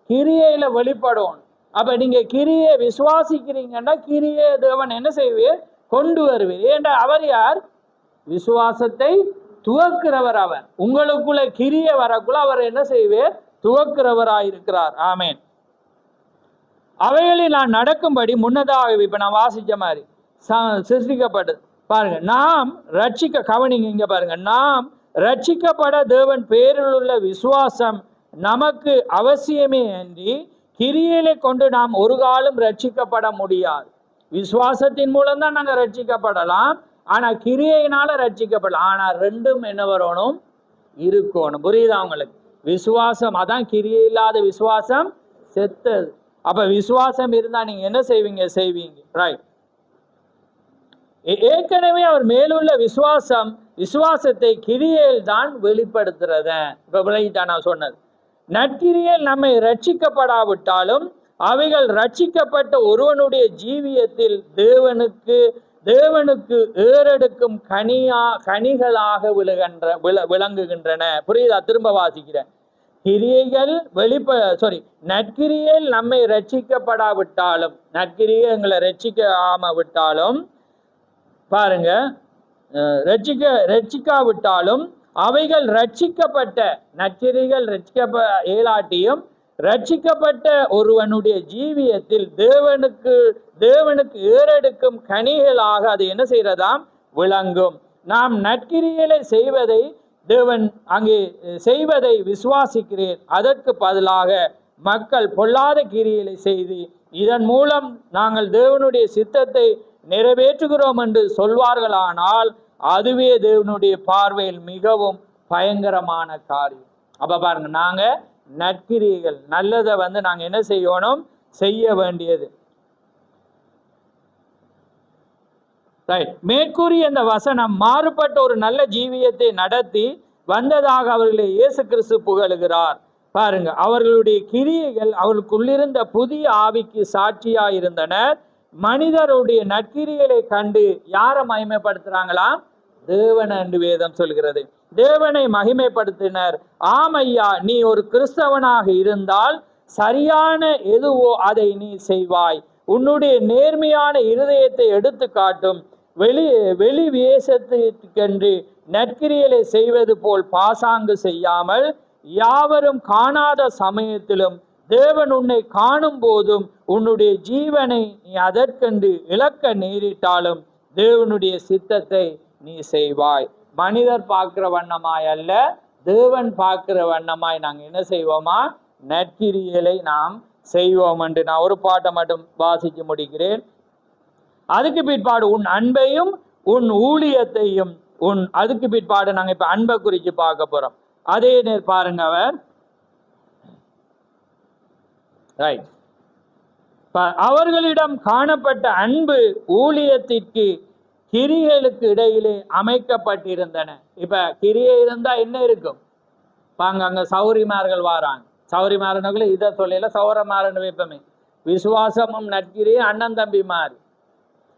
கிரியையில வெளிப்படும். அப்ப நீங்க கிரியை விசுவாசிக்கிறீங்கன்னா கிரியை தேவன் என்ன செய்வீர்? கொண்டு வருவீர். ஏன்டா அவர் யார்? விசுவாசத்தை துவக்கிறவர். அவர் உங்களுக்குள்ள கிரியை வரக்குள்ள அவர் என்ன செய்வீர்? துவக்கிறவராயிருக்கிறார். ஆமேன். அவைகளில் நான் நடக்கும்படி முன்னதாக இப்ப நான் வாசிச்ச மாதிரி சிருஷ்டிக்கப்பட்டது. பாருங்க, நாம் கவனிங்க இங்க பாருங்க, நாம் ரட்சிக்கப்பட தேவன் பேரில் உள்ள விசுவாசம் நமக்கு அவசியமே அன்றி கிரியைகளை கொண்டு நாம் ஒரு காலம் ரட்சிக்கப்பட முடியாது. விசுவாசத்தின் மூலம் தான் நாங்கள் ரட்சிக்கப்படலாம், ஆனா கிரியையினால ரட்சிக்கப்படலாம். ஆனா ரெண்டும் என்ன வரணும்? இருக்கணும். புரியுதா உங்களுக்கு? விசுவாசம் அதான், கிரியை இல்லாத விசுவாசம் செத்தது. அப்ப விசுவாசம் இருந்தா நீங்க என்ன செய்வீங்க? ரைட். ஏற்கனவே அவர் மேலுள்ள விசுவாசத்தை கிரியையில் தான் வெளிப்படுத்துறத. இப்ப விளங்கிட்டா நான் சொன்னது. நற்கிரியையில் நம்மை ரட்சிக்கப்படாவிட்டாலும் அவைகள் ரட்சிக்கப்பட்ட ஒருவனுடைய ஜீவியத்தில் தேவனுக்கு ஏறெடுக்கும் கனிகளாக விளங்குகின்றன. புரியுதா? திரும்ப வாசிக்கிறேன். நற்கிரியையில் நம்மை ரட்சிக்கப்படாவிட்டாலும், நற்கிரியை எங்களை ரட்சிக்காம விட்டாலும், பாருங்க, ரட்சிக்காவிட்டாலும் அவைகள் ரட்சிக்கப்பட்ட நற்கிரிகள் இயலாட்டியும் ரட்சிக்கப்பட்ட ஒருவனுடைய ஜீவியத்தில் தேவனுக்கு ஏறெடுக்கும் கனிகளாக அது என்ன செய்யறதாம்? விளங்கும். நாம் நற்கிரிகளை தேவன் அங்கே செய்வதை விசுவாசிக்கிறேன். அதற்கு பதிலாக மக்கள் பொல்லாத கிரியைகளை செய்து இதன் மூலம் நாங்கள் தேவனுடைய சித்தத்தை நிறைவேற்றுகிறோம் என்று சொல்வார்களானால் அதுவே தேவனுடைய பார்வையில் மிகவும் பயங்கரமான காரியம். அப்ப பாருங்க, நாங்க நற்கிரியைகள் நல்லதை நாங்க என்ன செய்யணும், செய்ய வேண்டியது. மேற்கூறிய இந்த வசனம் மாறுபட்ட ஒரு நல்ல ஜீவியத்தை நடத்தி வந்ததாக அவர்களை இயேசு கிறிஸ்து புகழுகிறார். பாருங்க, அவர்களுடைய கிரியைகள் அவர்களுக்குள்ளிருந்த புதிய ஆவிக்கு சாட்சியாயிருந்தனர். மனிதருடைய நற்கிரிகளை கண்டு யாரை மகிமைப்படுத்துறாங்களாம்? தேவன் என்று வேதம் சொல்கிறது. தேவனை மகிமைப்படுத்தினர். ஆமையா, நீ ஒரு கிறிஸ்தவனாக இருந்தால் சரியான எதுவோ அதை நீ செய்வாய். உன்னுடைய நேர்மையான இருதயத்தை எடுத்து காட்டும். வெளி வேஷத்துக்கென்று நற்கிரியலை செய்வது போல் பாசாங்கு செய்யாமல் யாவரும் காணாத சமயத்திலும் தேவன் உன்னை காணும் போதும் உன்னுடைய ஜீவனை நீ அதற்கென்று இழக்க நேரிட்டாலும் தேவனுடைய சித்தத்தை நீ செய்வாய். மனிதர் பார்க்கிற வண்ணமாய் அல்ல, தேவன் பார்க்கிற வண்ணமாய் நாங்கள் என்ன செய்வோமா? நற்கிரியலை நாம் செய்வோம் என்று நான் ஒரு பாட்டை மட்டும் வாசித்து முடிக்கிறேன். அதுக்கு பிற்பாடு உன் அன்பையும் உன் ஊழியத்தையும் அதுக்கு பிற்பாடு நாங்கள் இப்ப அன்பை குறித்து பார்க்க போறோம். அதே நேர் பாருங்க, அவர் ரைட், அவர்களிடம் காணப்பட்ட அன்பு ஊழியத்திற்கு கிரியைகளுக்கு இடையிலே அமைக்கப்பட்டிருந்தன. இப்ப கிரியை இருந்தா என்ன இருக்கும்? பாங்க அங்க சௌரிமார்கள் வாராங்க. சௌரிமாரனுக்குள்ள இதை சொல்லல, சௌரமாரன் வைப்பமே. விசுவாசமும் நற்கிரியை அண்ணன் தம்பி மாதிரி,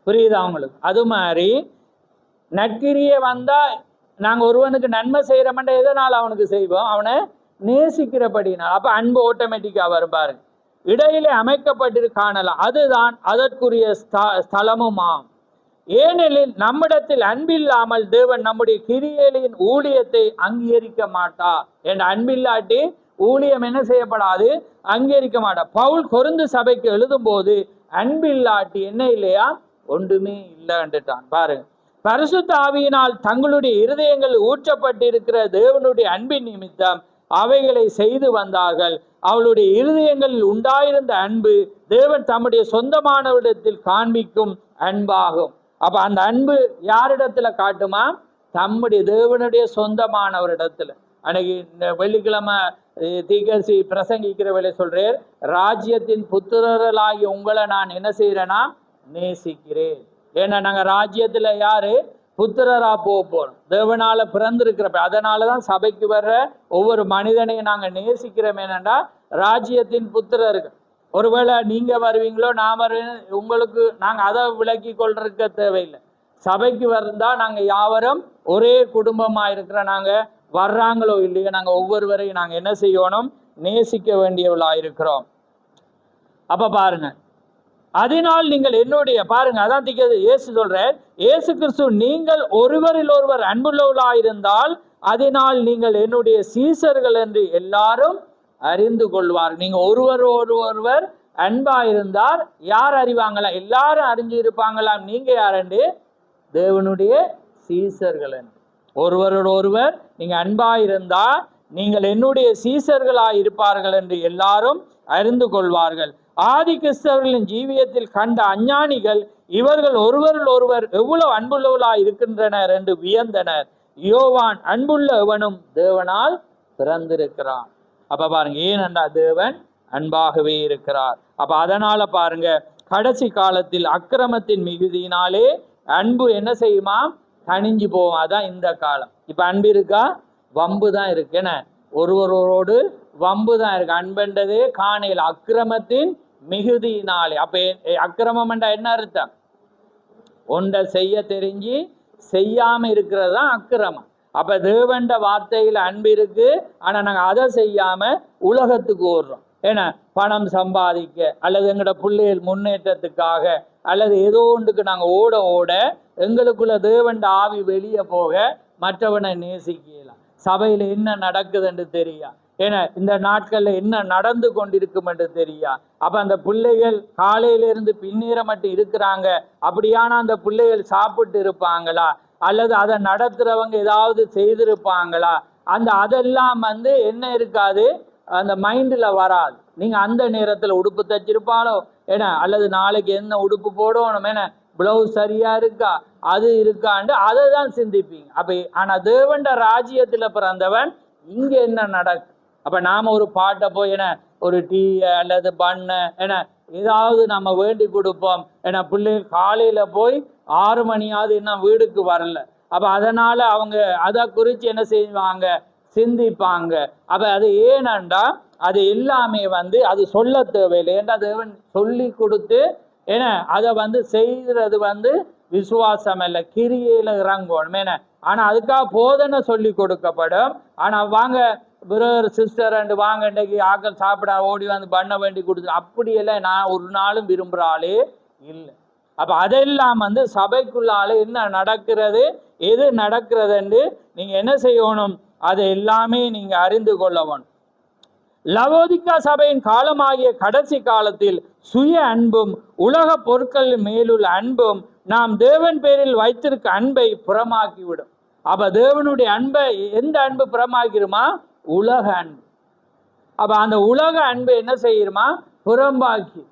புரியுது அவங்களுக்கு? அது மாதிரி நற்கிரியை வந்தா நாங்க ஒருவனுக்கு நன்மை செய்யறோம்ன்ற எதனால் அவனுக்கு செய்வோம்? அவனை நேசிக்கிறபடினால். அப்ப அன்பு ஆட்டோமேட்டிக்கா வரும். பாருங்க, இடையிலே அமைக்கப்பட்டு காணலாம். அதுதான் அதற்குரிய ஸ்தலமுமாம். ஏனெனில் நம்மிடத்தில் அன்பில்லாமல் தேவன் நம்முடைய கிரியைகளின் ஊழியத்தை அங்கீகரிக்க மாட்டார். என்ற அன்பில்லாட்டி ஊழியம் என்ன செய்யப்படாது? அங்கீகரிக்க மாட்டார். பவுல் கொரிந்து சபைக்கு எழுதும் போது அன்பில்லாட்டி என்ன இல்லையா? ஒன்றுமே இல்லைன்றான். பாருங்க, பரிசுத்த ஆவியினால் தங்களுடைய இருதயங்கள் ஊற்றப்பட்டிருக்கிற தேவனுடைய அன்பின் நிமித்தம் அவைகளை செய்து வந்தார்கள். அவளுடைய இருதயங்களில் உண்டாயிருந்த அன்பு தேவன் தம்முடைய சொந்தமானவரிடத்தில் காண்பிக்கும் அன்பாகும். அப்ப அந்த அன்பு யாரிடத்துல காட்டுமா? தம்முடைய தேவனுடைய சொந்தமானவரிடத்துல. அன்னைக்கு இந்த வெள்ளிக்கிழமை தீகர்சி பிரசங்கிக்கிற வேலை சொல்றேன், ராஜ்யத்தின் புத்திரர்களாகி உங்களை நான் என்ன செய்யறேன்னா நேசிக்கிறேன். ஏன்னா நாங்க ராஜ்யத்துல யாரு? புத்திரரா போறோம், தேவனால பிறந்திருக்கிறப்ப. அதனாலதான் சபைக்கு வர்ற ஒவ்வொரு மனிதனையும் நாங்க நேசிக்கிறோம். என்னன்னா ராஜ்யத்தின் புத்திரர்கள். ஒருவேளை நீங்க வருவீங்களோ நான் வருவேன், உங்களுக்கு நாங்க அதை விளக்கி கொள்றதுக்க தேவையில்லை. சபைக்கு வந்தா நாங்க யாவரும் ஒரே குடும்பமா இருக்கிற, நாங்க வர்றாங்களோ இல்லையோ நாங்க ஒவ்வொருவரையும் நாங்க என்ன செய்யணும்? நேசிக்க வேண்டியவளா இருக்கிறோம். அப்ப பாருங்க, அதனால் நீங்கள் என்னுடைய, பாருங்க அதான் இயேசு சொல்ற, இயேசு கிறிஸ்து நீங்கள் ஒருவரில் ஒருவர் அன்புள்ளவர்களாயிருந்தால் அதனால் நீங்கள் என்னுடைய சீசர்கள் என்று எல்லாரும் அறிந்து கொள்வார். நீங்க ஒருவர் அன்பா இருந்தால் யார் அறிவாங்களா? எல்லாரும் அறிஞ்சு இருப்பாங்களாம். நீங்க யாரென்று? தேவனுடைய சீசர்கள் என்று. ஒருவரோடு ஒருவர் நீங்க அன்பா இருந்தா நீங்கள் என்னுடைய சீசர்களாய் இருப்பார்கள் என்று எல்லாரும் அறிந்து கொள்வார்கள். ஆதி கிறிஸ்தவர்களின் ஜீவியத்தில் கண்ட அஞ்ஞானிகள் இவர்கள் ஒருவரில் ஒருவர் எவ்வளவு அன்புள்ளவர்களாய் இருக்கின்றனர் என்று வியந்தனர். யோவான், அன்புள்ள எவனும் தேவனால் பிறந்திருக்கிறான். அப்ப பாருங்க, ஏனென்றா தேவன் அன்பாகவே இருக்கிறார். அப்ப அதனால பாருங்க, கடைசி காலத்தில் அக்கிரமத்தின் மிகுதியினாலே அன்பு என்ன செய்யுமா? தணிஞ்சு போகும். அதான் இந்த காலம். இப்ப அன்பு இருக்கா? வம்பு தான் இருக்கு. என்ன? ஒருவரோடு வம்பு தான் இருக்கு. அன்புன்றதே காணையில். அக்கிரமத்தின் மிகுதியினாலே. அப்ப அக்கிரமம் என்றா என்ன அர்த்தம்? ஒன்றை செய்ய தெரிஞ்சு செய்யாம இருக்கிறது தான் அக்கிரமம். அப்ப தேவண்ட வார்த்தையில அன்பு இருக்கு, ஆனா நாங்க அதை செய்யாம உலகத்துக்கு ஓடுறோம். ஏன்னா பணம் சம்பாதிக்க, அல்லது எங்களோட பிள்ளைகள் முன்னேற்றத்துக்காக, அல்லது ஏதோ ஒன்றுக்கு நாங்க ஓட ஓட எங்களுக்குள்ள தேவண்ட ஆவி வெளியே போக மற்றவனை நேசிக்கலாம். சபையில என்ன நடக்குதுன்னு தெரியா, ஏன்னா இந்த நாட்கள்ல என்ன நடந்து கொண்டிருக்கும் என்று தெரியா. அப்ப அந்த பிள்ளைகள் காலையிலிருந்து பின்னீர மட்டும் இருக்கிறாங்க. அப்படியான அந்த பிள்ளைகள் சாப்பிட்டு இருப்பாங்களா, அல்லது அதை நடத்துறவங்க ஏதாவது செய்திருப்பாங்களா? அதெல்லாம் என்ன இருக்காது? அந்த மைண்டில் வராது. நீங்கள் அந்த நேரத்தில் உடுப்பு தச்சிருப்பாலோ ஏன்னா, அல்லது நாளைக்கு என்ன உடுப்பு போடணும் ஏன்னா, பிளவுஸ் சரியா இருக்கா அது இருக்காண்டு அதை தான் சிந்திப்பீங்க. அப்போ ஆனால் தேவண்ட ராஜ்யத்தில் பிறந்தவன் இங்கே என்ன நடக்கு. அப்போ நாம் ஒரு பாட்டை போய் என்ன ஒரு டீ அல்லது பண்ணு ஏன்னா ஏதாவது நம்ம வேண்டி கொடுப்போம். ஏன்னா பிள்ளைகள் காலையில் போய் 6 மணியாவது இன்னும் வீடுக்கு வரல. அப்போ அதனால் அவங்க அதை குறித்து என்ன செய்வாங்க, சிந்திப்பாங்க. அப்போ அது ஏனண்டா அது எல்லாமே அது சொல்ல தேவையில்லை. ஏன்னா தேவன் சொல்லி கொடுத்து ஏன்னா அதை செய்கிறது விசுவாசம் இல்லை, கிரியையில் இறங்கணும். ஏன்னா ஆனால் அதுக்காக போதனை சொல்லி கொடுக்கப்படும். ஆனால் வாங்க பிரதர் சிஸ்டர் அண்டு வாங்க இன்றைக்கு ஆக்கள் சாப்பிட ஓடி பண்ண வேண்டி கொடுத்து அப்படியெல்லாம் நான் ஒரு நாளும் விரும்புகிறாளே இல்லை. அப்போ அதெல்லாம் சபைக்குள்ளால என்ன நடக்கிறது, எது நடக்கிறதுன்னு நீங்கள் என்ன செய்யணும், அதை எல்லாமே நீங்கள் அறிந்து கொள்ளணும். லவோதிக்கா சபையின் காலமாகிய கடைசி காலத்தில் சுய அன்பும் உலக பொருட்கள் மேலுள்ள அன்பும் நாம் தேவன் பேரில் வைத்திருக்க அன்பை புறமாக்கிவிடும். அப்ப தேவனுடைய அன்பை எந்த அன்பு புறமாக்கிருமா, உலக அன்பு. அப்ப அந்த உலக அன்பு என்ன செய்யுமா, புறம்பாக்கி.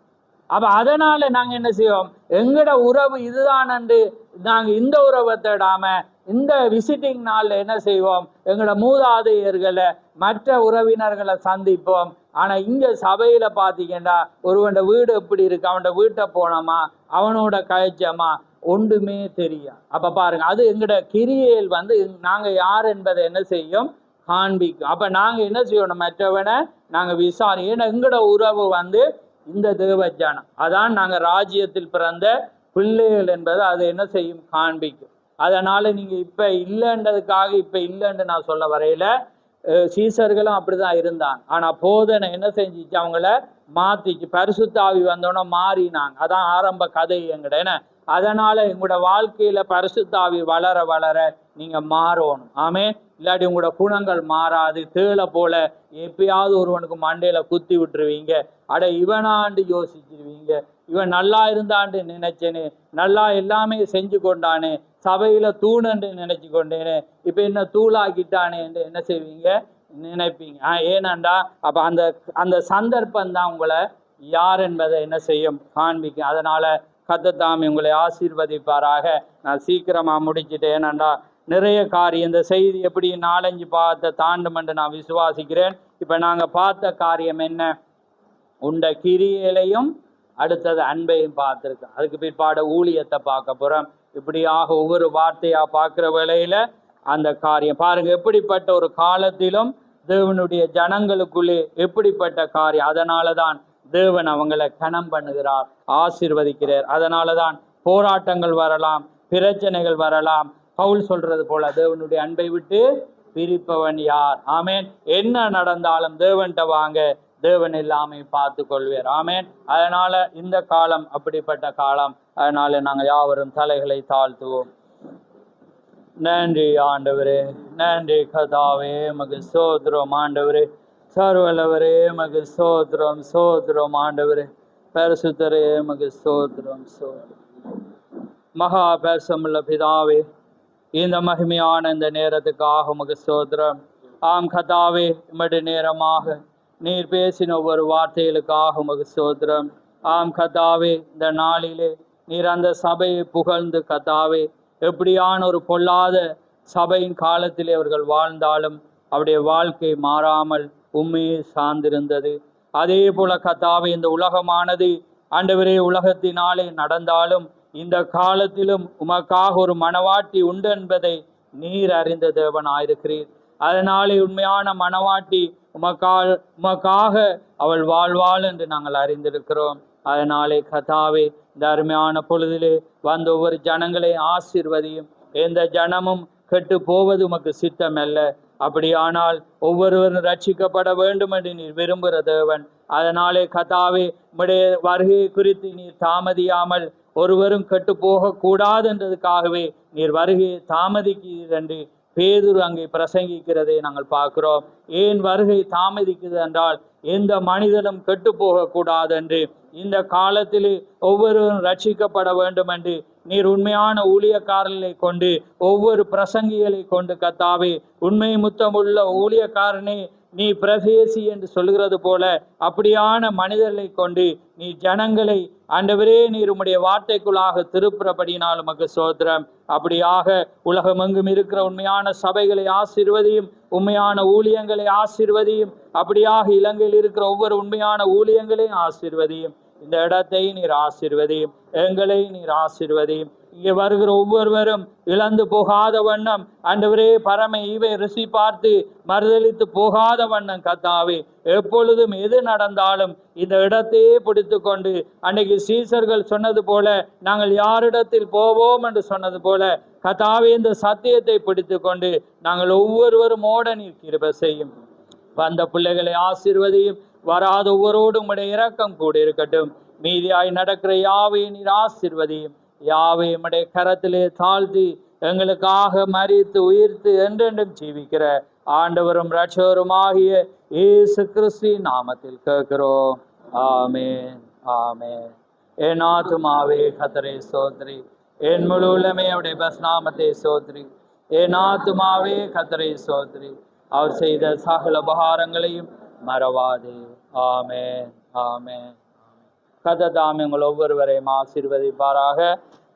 அப்ப அதனால நாங்க என்ன செய்வோம், எங்கட உறவு இதுதான் என்று நாங்க இந்த உறவை தேடாம இந்த விசிட்டிங் நாள்ல என்ன செய்வோம், எங்களோட மூதாதையர்களை மற்ற உறவினர்களை சந்திப்போம். ஆனா இங்க சபையில பாத்தீங்கன்னா ஒருவன் வீடு எப்படி இருக்கு, அவனோட வீட்டை போனோமா, அவனோட கழிச்சோமா, ஒன்றுமே தெரியும். அப்ப பாருங்க, அது எங்கட கிரியையில் நாங்க யார் என்பதை என்ன செய்யும், காண்பிக்கும். அப்ப நாங்க என்ன செய்யணும், மற்றவனை நாங்க விசாரி. ஏன்னா எங்கட உறவு இந்த தேவஜானம், அதான் நாங்க ராஜ்யத்தில் பிறந்த பிள்ளைகள் என்பதை அது என்ன செய்யும், காண்பிக்கும். அதனால நீங்க இப்ப இல்லைன்றதுக்காக இப்ப இல்லைன்னு நான் சொல்ல வரையில, சீசர்களும் அப்படிதான் இருந்தாங்க. ஆனா போதனை என்ன செஞ்சிச்சு, அவங்கள மாத்திச்சு. பரிசுத்த ஆவி வந்தோன்னா மாறினாங்க. அதான் ஆரம்ப கதை எங்கட. ஏன்னா அதனால எங்களோட வாழ்க்கையில பரிசுத்த ஆவி வளர வளர நீங்க மாறணும். ஆமே, இல்லாட்டி உங்களோட குணங்கள் மாறாது. தேளை போல எப்பயாவது ஒருவனுக்கு மண்டையில குத்தி விட்டுருவீங்க. அட இவனாண்டு யோசிச்சிருவீங்க, இவன் நல்லா இருந்தாண்டு நினைச்சேனே, நல்லா எல்லாமே செஞ்சு கொண்டானே, சபையில தூணன்று நினைச்சு கொண்டேனே, இப்ப என்ன தூளாக்கிட்டானே என்று என்ன செய்வீங்க, நினைப்பீங்க. ஏனண்டா அப்ப அந்த சந்தர்ப்பம் தான் உங்களை யார் என்பதை என்ன செய்யும், காண்பிக்கும். அதனால கர்த்தர் உங்களை ஆசீர்வதிப்பாராக. நான் சீக்கிரமா முடிச்சுட்டேன். ஏனண்டா நிறைய காரியம், இந்த செய்தி எப்படி 4-5 பார்த்த தாண்டும் என்று நான் விசுவாசிக்கிறேன். இப்ப நாங்க பார்த்த காரியம் என்ன, உண்ட கிரியையிலையும் அடுத்தது அன்பையும் பார்த்துருக்கோம். அதுக்கு பிற்பாடு ஊழியத்தை பார்க்க போறோம். இப்படியாக ஒவ்வொரு வார்த்தையா பார்க்கிற வேளையில அந்த காரியம் பாருங்க, எப்படிப்பட்ட ஒரு காலத்திலும் தேவனுடைய ஜனங்களுக்குள்ளே எப்படிப்பட்ட காரியம். அதனாலதான் தேவன் அவங்களை கனம் பண்ணுகிறார், ஆசீர்வதிக்கிறார். அதனாலதான் போராட்டங்கள் வரலாம், பிரச்சனைகள் வரலாம். பவுல் சொல்றது போல, தேவனுடைய அன்பை விட்டு பிரிப்பவன் யார். ஆமேன். என்ன நடந்தாலும் தேவன்கிட்ட வாங்க, தேவன் எல்லாமே பார்த்து கொள்வார். ஆமேன். அதனால இந்த காலம் அப்படிப்பட்ட காலம். அதனால நாங்கள் யாவரும் தலைகளை தாழ்த்துவோம். நன்றி ஆண்டவரே, நன்றி கதாவே, மகு சோதரம் ஆண்டவரே, சர்வலவரே மகு சோதரம் சோதரம் ஆண்டவரே, பரிசுத்தரே மகு சோதரம் சோதரம். மகா பேசமுள்ள பிதாவே, இந்த மகிமையான இந்த நேரத்துக்காக உமக்கு ஸ்தோத்திரம். ஆம் கதாவே, இம்மடி நேரமாக நீர் பேசின ஒவ்வொரு வார்த்தைகளுக்காக உமக்கு ஸ்தோத்திரம். ஆம் கதாவே, இந்த நாளிலே நீர் அந்த சபையை புகழ்ந்து கதாவே, எப்படியான ஒரு பொல்லாத சபையின் காலத்திலே அவர்கள் வாழ்ந்தாலும் அவருடைய வாழ்க்கை மாறாமல் உண்மையை சார்ந்திருந்தது. அதே போல கதாவே, இந்த உலகமானது ஆண்டவரே உலகத்தினாலே நடந்தாலும் இந்த காலத்திலும் உமக்காக ஒரு மணவாட்டி உண்டு என்பதை நீர் அறிந்த தேவனாயிருக்கிறீர். அதனாலே உண்மையான மணவாட்டி உமக்காக அவள் வாழ்வாள் என்று நாங்கள் அறிந்திருக்கிறோம். அதனாலே கதாவே, இந்த அருமையான பொழுதிலே வந்த ஒவ்வொரு ஜனங்களை ஆசீர்வதியும். எந்த ஜனமும் கெட்டு போவது உமக்கு சித்தம் அல்ல. அப்படியானால் ஒவ்வொருவரும் ரட்சிக்கப்பட வேண்டும் என்று நீர் விரும்புகிற தேவன். அதனாலே கதாவே, உம்முடைய வருகை குறித்து நீர் தாமதியாமல் ஒருவரும் கெட்டு போகக்கூடாது என்றதுக்காகவே நீர் வருகையை தாமதிக்கிறீர் என்று பேதுரு அங்கே பிரசங்கிக்கிறதை நாங்கள் பார்க்கிறோம். ஏன் வருகை தாமதிக்கிறது என்றால், எந்த மனிதனும் கெட்டு போகக்கூடாது என்று, இந்த காலத்திலே ஒவ்வொருவரும் ரட்சிக்கப்பட வேண்டும் என்று நீர் உண்மையான ஊழியக்காரர்களை கொண்டு, ஒவ்வொரு பிரசங்கிகளை கொண்டு கத்தாவே, உண்மை முத்தமுள்ள ஊழியக்காரனை நீ பிரவேசி என்று சொல்கிறது போல அப்படியான மனிதர்களை கொண்டு நீ ஜனங்களை ஆண்டவரே நீர் உம்முடைய வார்த்தைக்குள்ளாக திருப்புறபடியினால் உமக்கு சோத்திரம். அப்படியாக உலகமெங்கும் இருக்கிற உண்மையான சபைகளை ஆசீர்வதியும், உண்மையான ஊழியங்களை ஆசீர்வதியும். அப்படியாக இலங்கையில் இருக்கிற ஒவ்வொரு உண்மையான ஊழியங்களையும் ஆசீர்வதியும். இந்த இடத்தை நீர் ஆசீர்வதியும், எங்களை நீர் ஆசீர்வதியும். இங்கே வருகிற ஒவ்வொருவரும் இழந்து போகாத வண்ணம் ஆண்டவரே பரம ஈவை ருசி பார்த்து மறுதளித்து போகாத வண்ணம் கர்த்தாவே எப்பொழுதும் எது நடந்தாலும் இந்த இடத்தையே பிடித்து கொண்டு அன்னைக்கு சீசர்கள் சொன்னது போல நாங்கள் யாரிடத்தில் போவோம் என்று சொன்னது போல கர்த்தாவே இந்த சத்தியத்தை பிடித்து கொண்டு நாங்கள் ஒவ்வொருவரும் ஓட நீர் கிருபை செய்யும். வந்த பிள்ளைகளை ஆசீர்வதியும், வராத ஒவ்வொருவரோடும் உம்முடைய இரக்கம் கூட இருக்கட்டும். மீதியாய் நடக்கிற யாவை நீர் ஆசீர்வதியும். யாவை உம்முடைய கரத்திலே தாழ்த்தி எங்களுக்காக மரித்து உயிர்த்து என்றென்றும் ஜீவிக்கிற ஆண்டவரும் இரட்சகருமாகிய இயேசு கிறிஸ்துவின் நாமத்தில் கேட்கிறோம். ஆமென், ஆமென். என் ஆத்துமாவே கர்த்தரை ஸ்தோத்திரி, என் முழு உள்ளமே அவருடைய பஸ்நாமத்தை ஸ்தோத்திரி. என் ஆத்துமாவே கர்த்தரை ஸ்தோத்திரி, அவர் செய்த சகல உபகாரங்களையும் மறவாதே. ஆமென், ஆமென். கர்த்தர் தாமே உங்கள் ஒவ்வொருவரையும் ஆசீர்வதிப்பாராக.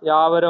யாவரும்